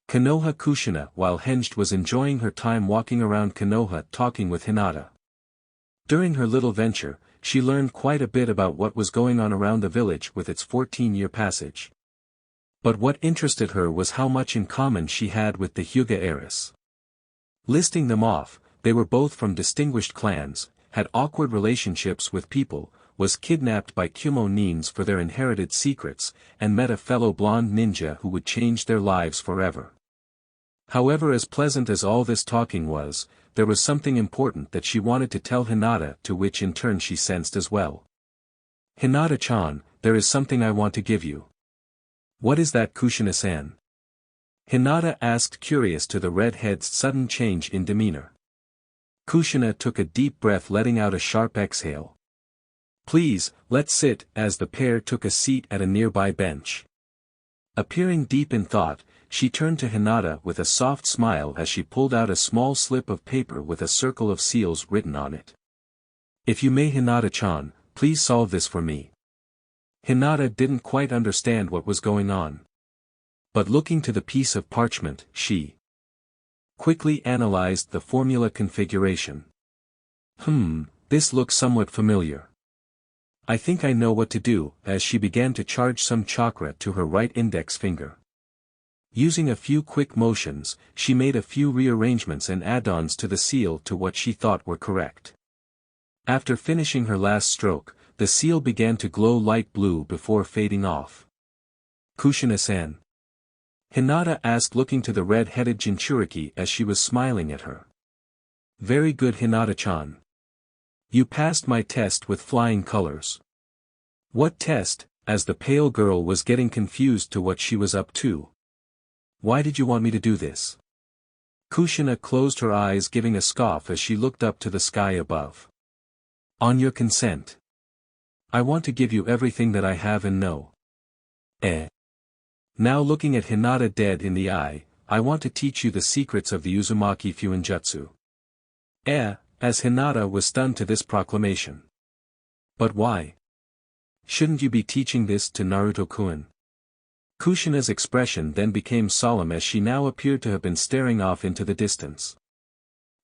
Konoha Kushina, while Henged was enjoying her time walking around Konoha talking with Hinata. During her little venture, she learned quite a bit about what was going on around the village with its 14-year passage. But what interested her was how much in common she had with the Hyuga heiress. Listing them off, they were both from distinguished clans, had awkward relationships with people, was kidnapped by Kumo Nins for their inherited secrets, and met a fellow blonde ninja who would change their lives forever. However, as pleasant as all this talking was, there was something important that she wanted to tell Hinata, to which in turn she sensed as well. Hinata-chan, there is something I want to give you. What is that, Kushina-san? Hinata asked, curious to the redhead's sudden change in demeanor. Kushina took a deep breath, letting out a sharp exhale. Please, let's sit, as the pair took a seat at a nearby bench. Appearing deep in thought, she turned to Hinata with a soft smile as she pulled out a small slip of paper with a circle of seals written on it. If you may, Hinata-chan, please solve this for me. Hinata didn't quite understand what was going on. But looking to the piece of parchment, she quickly analyzed the formula configuration. This looks somewhat familiar. I think I know what to do, as she began to charge some chakra to her right index finger. Using a few quick motions, she made a few rearrangements and add-ons to the seal to what she thought were correct. After finishing her last stroke, the seal began to glow light blue before fading off. Kushina-san? Hinata asked, looking to the red-headed Jinchuriki as she was smiling at her. Very good, Hinata-chan. You passed my test with flying colors. What test? As the pale girl was getting confused to what she was up to. Why did you want me to do this? Kushina closed her eyes, giving a scoff as she looked up to the sky above. On your consent. I want to give you everything that I have and know. Now looking at Hinata dead in the eye, I want to teach you the secrets of the Uzumaki Fuinjutsu. As Hinata was stunned to this proclamation. But why? Shouldn't you be teaching this to Naruto-kun? Kushina's expression then became solemn as she now appeared to have been staring off into the distance.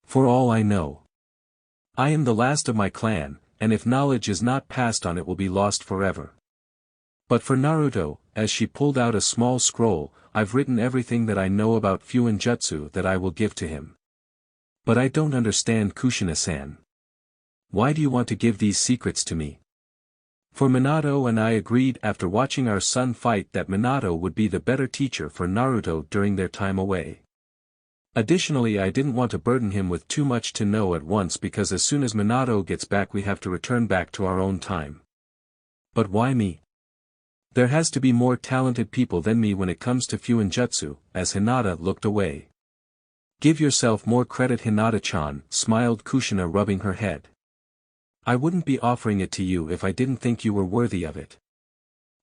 For all I know, I am the last of my clan, and if knowledge is not passed on, it will be lost forever. But for Naruto, as she pulled out a small scroll, I've written everything that I know about Fuinjutsu that I will give to him. But I don't understand, Kushina-san. Why do you want to give these secrets to me? For Minato and I agreed after watching our son fight that Minato would be the better teacher for Naruto during their time away. Additionally, I didn't want to burden him with too much to know at once, because as soon as Minato gets back we have to return back to our own time. But why me? There has to be more talented people than me when it comes to Fuinjutsu, as Hinata looked away. Give yourself more credit, Hinata-chan, smiled Kushina, rubbing her head. I wouldn't be offering it to you if I didn't think you were worthy of it.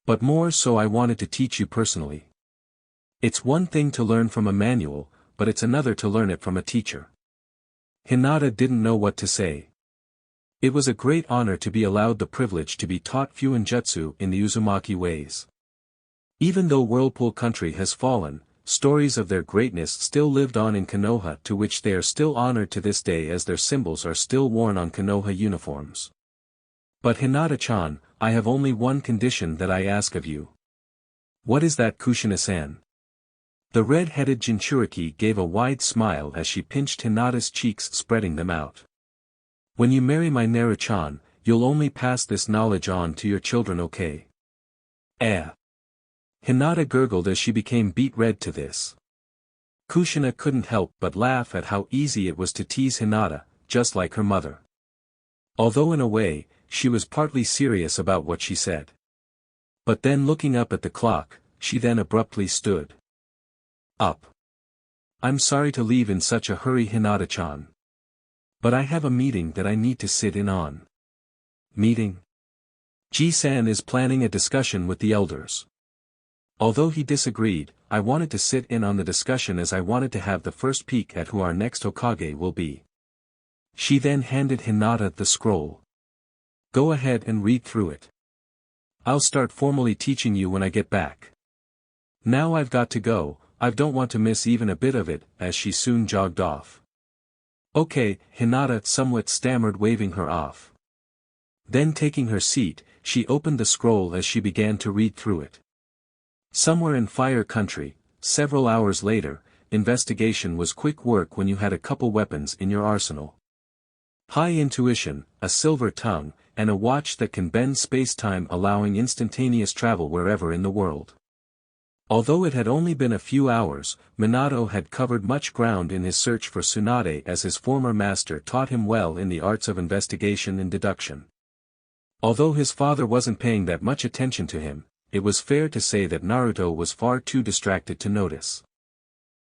But more so, I wanted to teach you personally. It's one thing to learn from a manual, but it's another to learn it from a teacher. Hinata didn't know what to say. It was a great honor to be allowed the privilege to be taught Fuinjutsu in the Uzumaki ways. Even though Whirlpool Country has fallen, stories of their greatness still lived on in Konoha, to which they are still honored to this day, as their symbols are still worn on Konoha uniforms. But Hinata-chan, I have only one condition that I ask of you. What is that, Kushina-san? The red-headed Jinchuriki gave a wide smile as she pinched Hinata's cheeks, spreading them out. When you marry my Naru-chan, you'll only pass this knowledge on to your children, okay? Hinata gurgled as she became beet red to this. Kushina couldn't help but laugh at how easy it was to tease Hinata, just like her mother. Although in a way, she was partly serious about what she said. But then, looking up at the clock, she then abruptly stood up. I'm sorry to leave in such a hurry, Hinata-chan. But I have a meeting that I need to sit in on. Meeting? Ji-san is planning a discussion with the elders. Although he disagreed, I wanted to sit in on the discussion as I wanted to have the first peek at who our next Hokage will be. She then handed Hinata the scroll. Go ahead and read through it. I'll start formally teaching you when I get back. Now I've got to go, I don't want to miss even a bit of it, as she soon jogged off. Okay, Hinata somewhat stammered, waving her off. Then taking her seat, she opened the scroll as she began to read through it. Somewhere in Fire Country, several hours later, investigation was quick work when you had a couple weapons in your arsenal. High intuition, a silver tongue, and a watch that can bend space-time, allowing instantaneous travel wherever in the world. Although it had only been a few hours, Minato had covered much ground in his search for Tsunade, as his former master taught him well in the arts of investigation and deduction. Although his father wasn't paying that much attention to him, it was fair to say that Naruto was far too distracted to notice.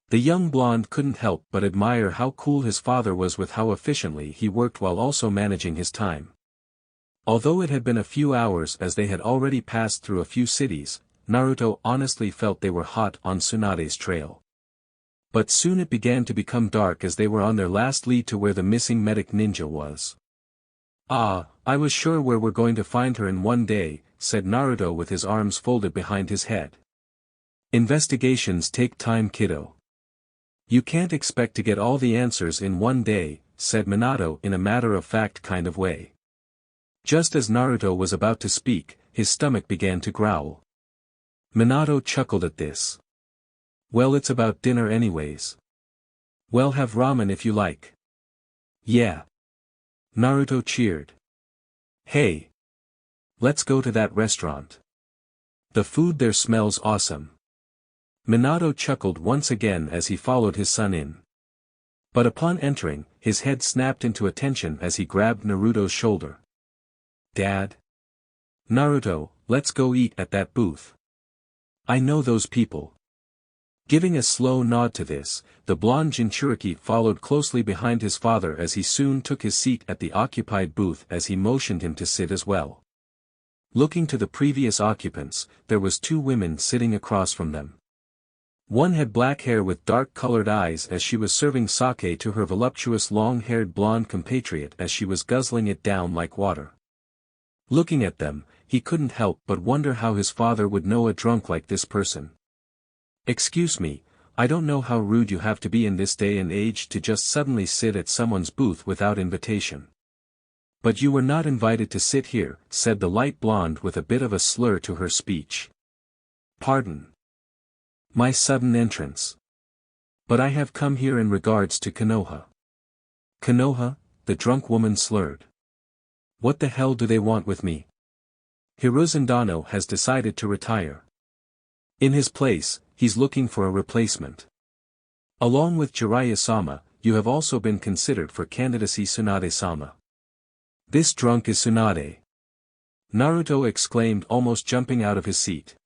The young blonde couldn't help but admire how cool his father was with how efficiently he worked while also managing his time. Although it had been a few hours, as they had already passed through a few cities, Naruto honestly felt they were hot on Tsunade's trail. But soon it began to become dark as they were on their last lead to where the missing medic ninja was. Ah, I was sure where we're going to find her in one day, said Naruto with his arms folded behind his head. Investigations take time, kiddo. You can't expect to get all the answers in one day, said Minato in a matter-of-fact kind of way. Just as Naruto was about to speak, his stomach began to growl. Minato chuckled at this. Well, it's about dinner anyways. Well, have ramen if you like. Yeah. Naruto cheered. Hey. Let's go to that restaurant. The food there smells awesome. Minato chuckled once again as he followed his son in. But upon entering, his head snapped into attention as he grabbed Naruto's shoulder. Dad? Naruto, let's go eat at that booth. I know those people. Giving a slow nod to this, the blonde Jinchuriki followed closely behind his father as he soon took his seat at the occupied booth as he motioned him to sit as well. Looking to the previous occupants, there was two women sitting across from them. One had black hair with dark-colored eyes as she was serving sake to her voluptuous long-haired blonde compatriot as she was guzzling it down like water. Looking at them, he couldn't help but wonder how his father would know a drunk like this person. Excuse me, I don't know how rude you have to be in this day and age to just suddenly sit at someone's booth without invitation. But you were not invited to sit here, said the light blonde with a bit of a slur to her speech. Pardon my sudden entrance. But I have come here in regards to Konoha. Konoha? The drunk woman slurred. What the hell do they want with me? Hirozandano has decided to retire. In his place, he's looking for a replacement. Along with Jiraiya-sama, you have also been considered for candidacy, Tsunade-sama. This drunk is Tsunade. Naruto exclaimed, almost jumping out of his seat.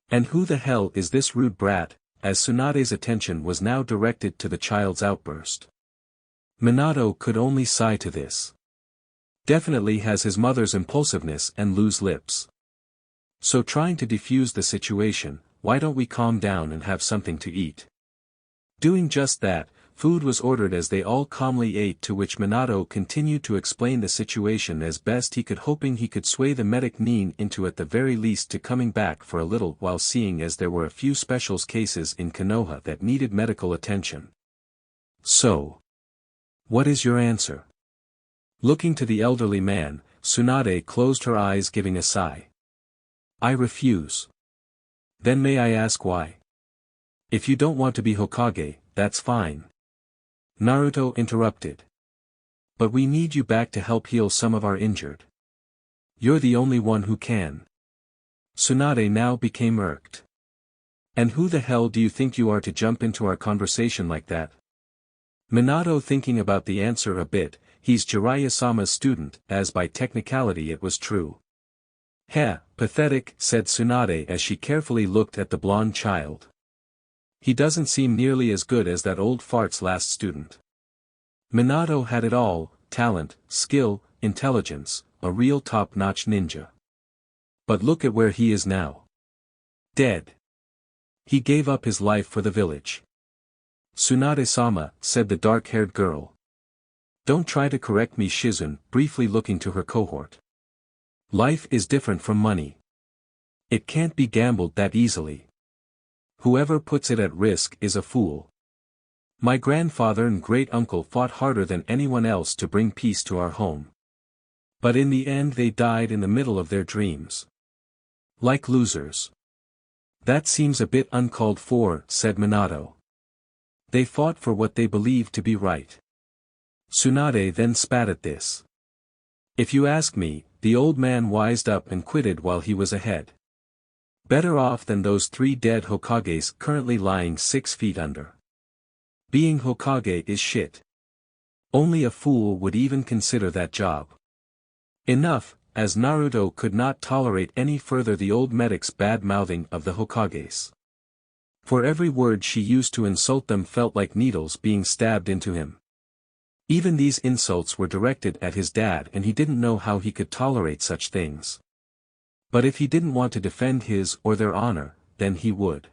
And who the hell is this rude brat? as Tsunade's attention was now directed to the child's outburst. Minato could only sigh to this. Definitely has his mother's impulsiveness and loose lips. So trying to defuse the situation, why don't we calm down and have something to eat? Doing just that, food was ordered as they all calmly ate, to which Minato continued to explain the situation as best he could, hoping he could sway the medic Nin into at the very least to coming back for a little while, seeing as there were a few specials cases in Konoha that needed medical attention. So, what is your answer? Looking to the elderly man, Tsunade closed her eyes, giving a sigh. I refuse. Then may I ask why? If you don't want to be Hokage, that's fine. Naruto interrupted. But we need you back to help heal some of our injured. You're the only one who can. Tsunade now became irked. And who the hell do you think you are to jump into our conversation like that? Minato, thinking about the answer a bit, he's Jiraiya-sama's student, as by technicality it was true. Heh, pathetic, said Tsunade as she carefully looked at the blonde child. He doesn't seem nearly as good as that old fart's last student. Minato had it all: talent, skill, intelligence, a real top-notch ninja. But look at where he is now. Dead. He gave up his life for the village. Tsunade-sama, said the dark-haired girl. Don't try to correct me, Shizun, briefly looking to her cohort. Life is different from money. It can't be gambled that easily. Whoever puts it at risk is a fool. My grandfather and great-uncle fought harder than anyone else to bring peace to our home. But in the end they died in the middle of their dreams. Like losers. That seems a bit uncalled for, said Minato. They fought for what they believed to be right. Tsunade then spat at this. If you ask me, the old man wised up and quitted while he was ahead. Better off than those 3 dead Hokages currently lying 6 feet under. Being Hokage is shit. Only a fool would even consider that job. Enough, as Naruto could not tolerate any further the old medic's bad-mouthing of the Hokages. For every word she used to insult them felt like needles being stabbed into him. Even these insults were directed at his dad, and he didn't know how he could tolerate such things. But if he didn't want to defend his or their honor, then he would.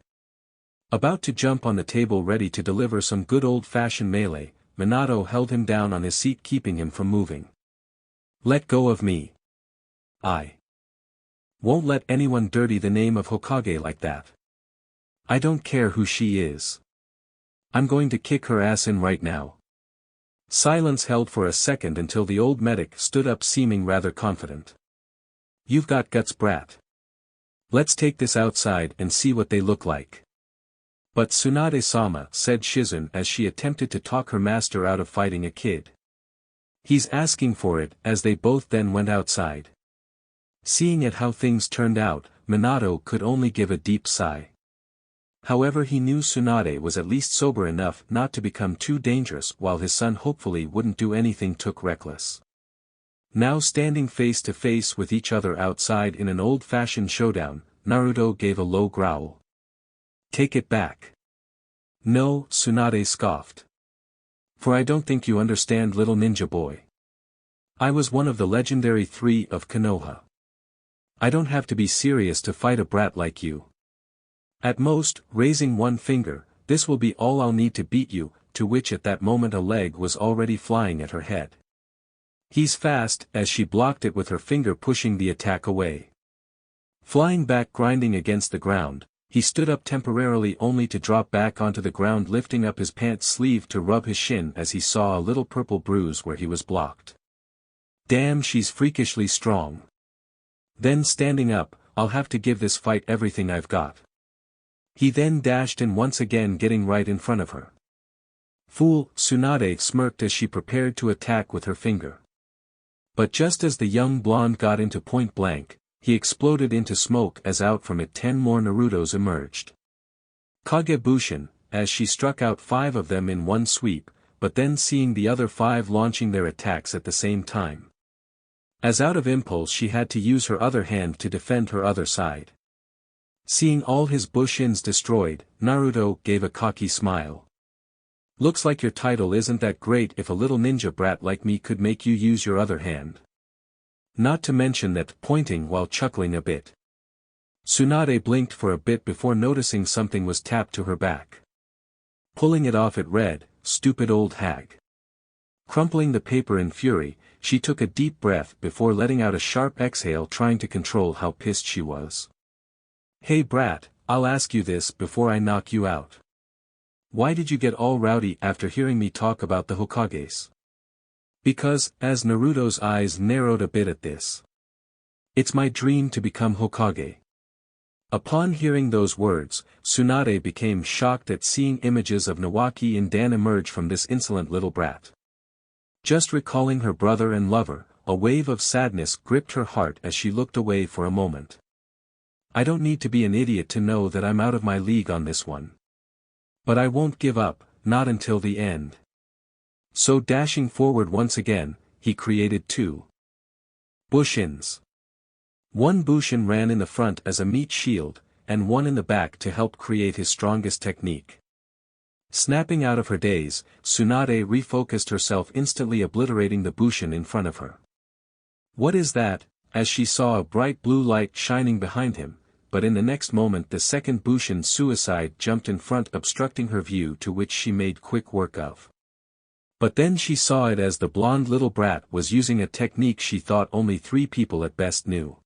About to jump on the table ready to deliver some good old-fashioned melee, Minato held him down on his seat, keeping him from moving. Let go of me. I won't let anyone dirty the name of Hokage like that. I don't care who she is. I'm going to kick her ass in right now. Silence held for a second until the old medic stood up, seeming rather confident. You've got guts, brat. Let's take this outside and see what they look like. But Tsunade-sama, said Shizun as she attempted to talk her master out of fighting a kid. He's asking for it, as they both then went outside. Seeing at how things turned out, Minato could only give a deep sigh. However, he knew Tsunade was at least sober enough not to become too dangerous, while his son hopefully wouldn't do anything too reckless. Now standing face to face with each other outside in an old-fashioned showdown, Naruto gave a low growl. Take it back. No, Tsunade scoffed. For I don't think you understand, little ninja boy. I was one of the legendary 3 of Konoha. I don't have to be serious to fight a brat like you. At most, raising one finger, this will be all I'll need to beat you, to which at that moment a leg was already flying at her head. He's fast, as she blocked it with her finger, pushing the attack away. Flying back, grinding against the ground, he stood up temporarily only to drop back onto the ground, lifting up his pants sleeve to rub his shin as he saw a little purple bruise where he was blocked. Damn, she's freakishly strong. Then standing up, I'll have to give this fight everything I've got. He then dashed in once again, getting right in front of her. Fool, Tsunade smirked as she prepared to attack with her finger. But just as the young blonde got into point blank, he exploded into smoke as out from it 10 more Narutos emerged. Kagebushin, as she struck out 5 of them in one sweep, but then seeing the other 5 launching their attacks at the same time. As out of impulse she had to use her other hand to defend her other side. Seeing all his bushins destroyed, Naruto gave a cocky smile. Looks like your title isn't that great if a little ninja brat like me could make you use your other hand. Not to mention that, pointing while chuckling a bit. Tsunade blinked for a bit before noticing something was tapped to her back. Pulling it off, it read, "Stupid old hag." Crumpling the paper in fury, she took a deep breath before letting out a sharp exhale, trying to control how pissed she was. "Hey brat, I'll ask you this before I knock you out. Why did you get all rowdy after hearing me talk about the Hokages?" Because, as Naruto's eyes narrowed a bit at this. "It's my dream to become Hokage." Upon hearing those words, Tsunade became shocked at seeing images of Nawaki and Dan emerge from this insolent little brat. Just recalling her brother and lover, a wave of sadness gripped her heart as she looked away for a moment. "I don't need to be an idiot to know that I'm out of my league on this one. But I won't give up, not until the end." So dashing forward once again, he created 2 bushins. One bushin ran in the front as a meat shield, and one in the back to help create his strongest technique. Snapping out of her daze, Tsunade refocused herself, instantly obliterating the bushin in front of her. "What is that?" as she saw a bright blue light shining behind him, but in the next moment the second bushin suicide jumped in front, obstructing her view, to which she made quick work of. But then she saw it as the blonde little brat was using a technique she thought only 3 people at best knew.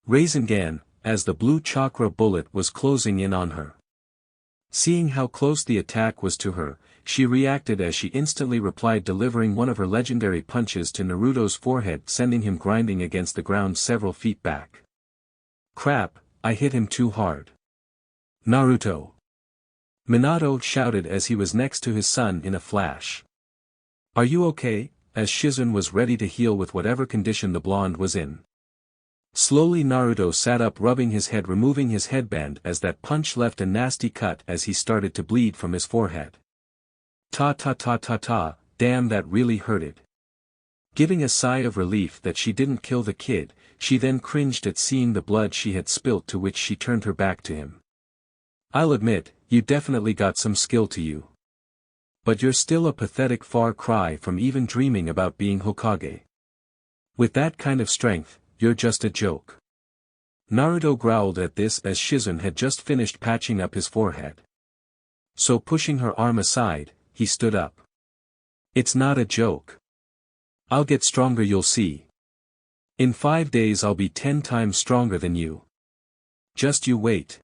Rasengan, as the blue chakra bullet was closing in on her. Seeing how close the attack was to her, she reacted as she instantly replied, delivering one of her legendary punches to Naruto's forehead, sending him grinding against the ground several feet back. "Crap, I hit him too hard." "Naruto!" Minato shouted as he was next to his son in a flash. "Are you okay?" as Shizune was ready to heal with whatever condition the blonde was in. Slowly Naruto sat up, rubbing his head, removing his headband as that punch left a nasty cut as he started to bleed from his forehead. Ta, damn, that really hurted." Giving a sigh of relief that she didn't kill the kid, she then cringed at seeing the blood she had spilt, to which she turned her back to him. "I'll admit, you definitely got some skill to you. But you're still a pathetic far cry from even dreaming about being Hokage. With that kind of strength, you're just a joke." Naruto growled at this as Shizune had just finished patching up his forehead. So pushing her arm aside, he stood up. "It's not a joke. I'll get stronger, you'll see. In 5 days I'll be 10 times stronger than you. Just you wait."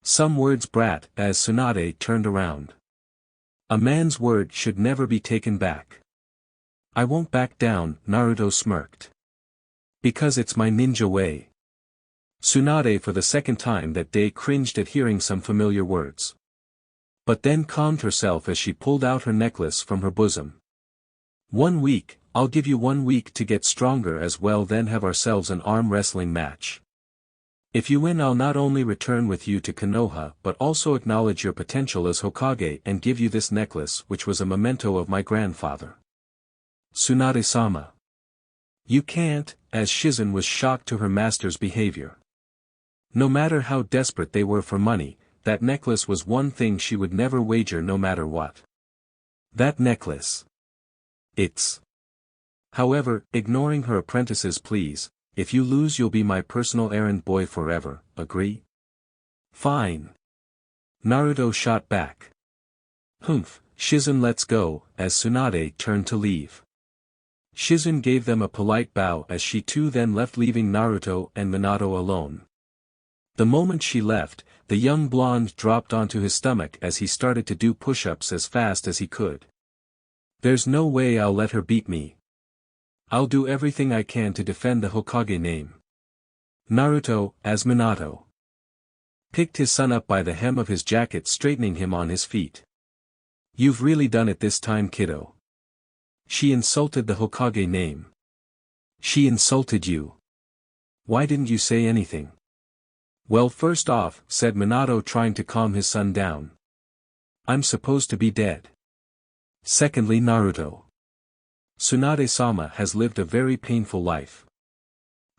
"Some words, brat," as Tsunade turned around. "A man's word should never be taken back." "I won't back down," Naruto smirked. "Because it's my ninja way." Tsunade for the second time that day cringed at hearing some familiar words. But then calmed herself as she pulled out her necklace from her bosom. "1 week, I'll give you 1 week to get stronger as well, then have ourselves an arm wrestling match. If you win, I'll not only return with you to Konoha but also acknowledge your potential as Hokage and give you this necklace, which was a memento of my grandfather." "Tsunade-sama. You can't," as Shizune was shocked to her master's behavior. No matter how desperate they were for money, that necklace was one thing she would never wager, no matter what. That necklace. It's. However, ignoring her apprentice's pleas, "If you lose you'll be my personal errand boy forever, agree?" "Fine." Naruto shot back. "Humph, Shizune, let's go," as Tsunade turned to leave. Shizune gave them a polite bow as she too then left, leaving Naruto and Minato alone. The moment she left, the young blonde dropped onto his stomach as he started to do push-ups as fast as he could. "There's no way I'll let her beat me. I'll do everything I can to defend the Hokage name." Naruto, as Minato, picked his son up by the hem of his jacket, straightening him on his feet. "You've really done it this time, kiddo. She insulted the Hokage name. She insulted you. Why didn't you say anything?" "Well, first off," said Minato, trying to calm his son down, "I'm supposed to be dead. Secondly, Naruto, Tsunade-sama has lived a very painful life.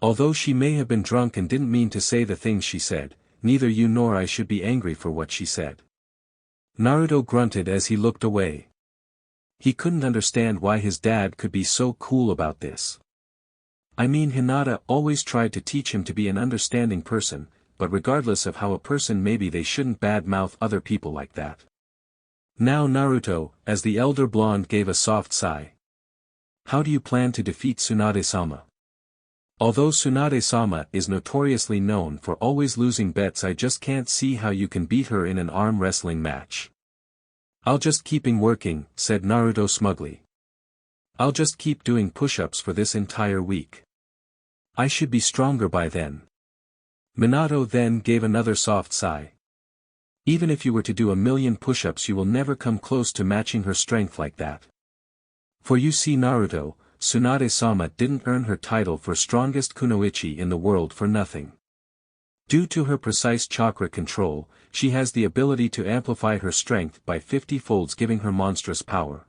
Although she may have been drunk and didn't mean to say the things she said, neither you nor I should be angry for what she said. Naruto grunted as he looked away. He couldn't understand why his dad could be so cool about this. I mean, Hinata always tried to teach him to be an understanding person, but regardless of how a person may be, they shouldn't bad-mouth other people like that. Now Naruto, as the elder blonde, gave a soft sigh. How do you plan to defeat Tsunade-sama? Although Tsunade-sama is notoriously known for always losing bets, I just can't see how you can beat her in an arm wrestling match. I'll just keeping working, said Naruto smugly. I'll just keep doing push-ups for this entire week. I should be stronger by then. Minato then gave another soft sigh. Even if you were to do 1,000,000 push-ups, you will never come close to matching her strength like that. For you see, Naruto, Tsunade-sama didn't earn her title for strongest kunoichi in the world for nothing. Due to her precise chakra control, she has the ability to amplify her strength by 50 folds, giving her monstrous power.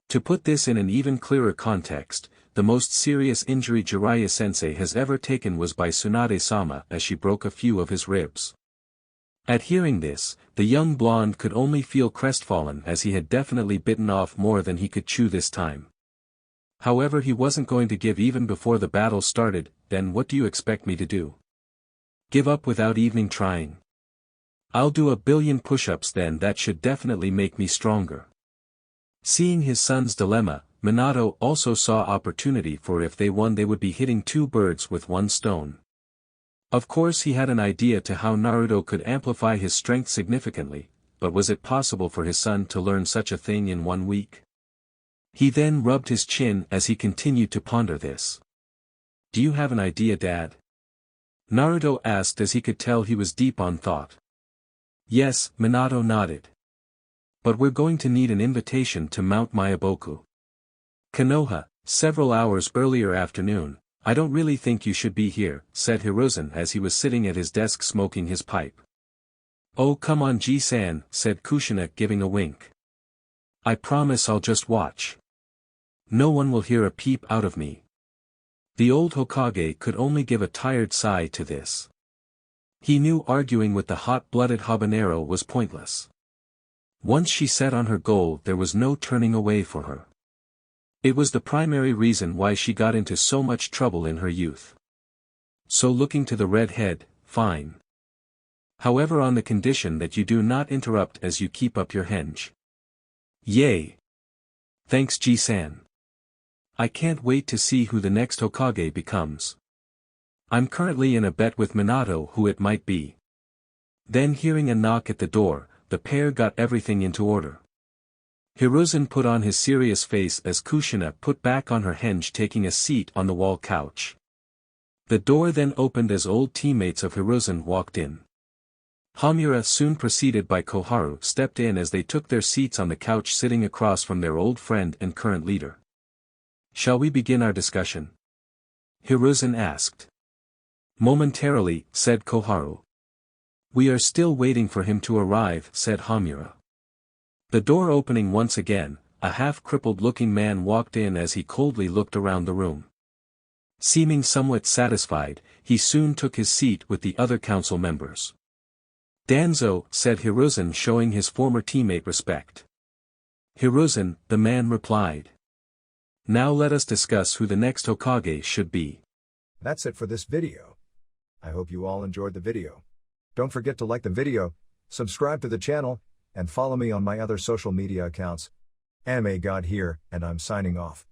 To put this in an even clearer context, the most serious injury Jiraiya-sensei has ever taken was by Tsunade-sama, as she broke a few of his ribs. At hearing this, the young blonde could only feel crestfallen, as he had definitely bitten off more than he could chew this time. However, he wasn't going to give even before the battle started. Then what do you expect me to do? Give up without even trying? I'll do 1,000,000,000 push-ups then, that should definitely make me stronger. Seeing his son's dilemma, Minato also saw opportunity, for if they won they would be hitting two birds with one stone. Of course, he had an idea to how Naruto could amplify his strength significantly, but was it possible for his son to learn such a thing in 1 week? He then rubbed his chin as he continued to ponder this. Do you have an idea, Dad? Naruto asked, as he could tell he was deep on thought. Yes, Minato nodded. But we're going to need an invitation to Mount Myaboku. Konoha, several hours earlier afternoon. I don't really think you should be here, said Hiruzen as he was sitting at his desk smoking his pipe. Oh come on Ji-san, said Kushina, giving a wink. I promise I'll just watch. No one will hear a peep out of me. The old Hokage could only give a tired sigh to this. He knew arguing with the hot-blooded habanero was pointless. Once she set on her goal, there was no turning away for her. It was the primary reason why she got into so much trouble in her youth. So looking to the redhead, fine. However, on the condition that you do not interrupt as you keep up your henge. Yay! Thanks Ji-san. I can't wait to see who the next Hokage becomes. I'm currently in a bet with Minato who it might be. Then hearing a knock at the door, the pair got everything into order. Hiruzen put on his serious face as Kushina put back on her henge, taking a seat on the wall couch. The door then opened as old teammates of Hiruzen walked in. Hamura, soon preceded by Koharu, stepped in as they took their seats on the couch, sitting across from their old friend and current leader. Shall we begin our discussion? Hiruzen asked. Momentarily, said Koharu. We are still waiting for him to arrive, said Hamura. The door opening once again, a half-crippled-looking man walked in as he coldly looked around the room. Seeming somewhat satisfied, he soon took his seat with the other council members. Danzo, said Hiruzen, showing his former teammate respect. Hiruzen, the man replied. Now let us discuss who the next Hokage should be. That's it for this video. I hope you all enjoyed the video. Don't forget to like the video, subscribe to the channel, and follow me on my other social media accounts. Anime God here, and I'm signing off.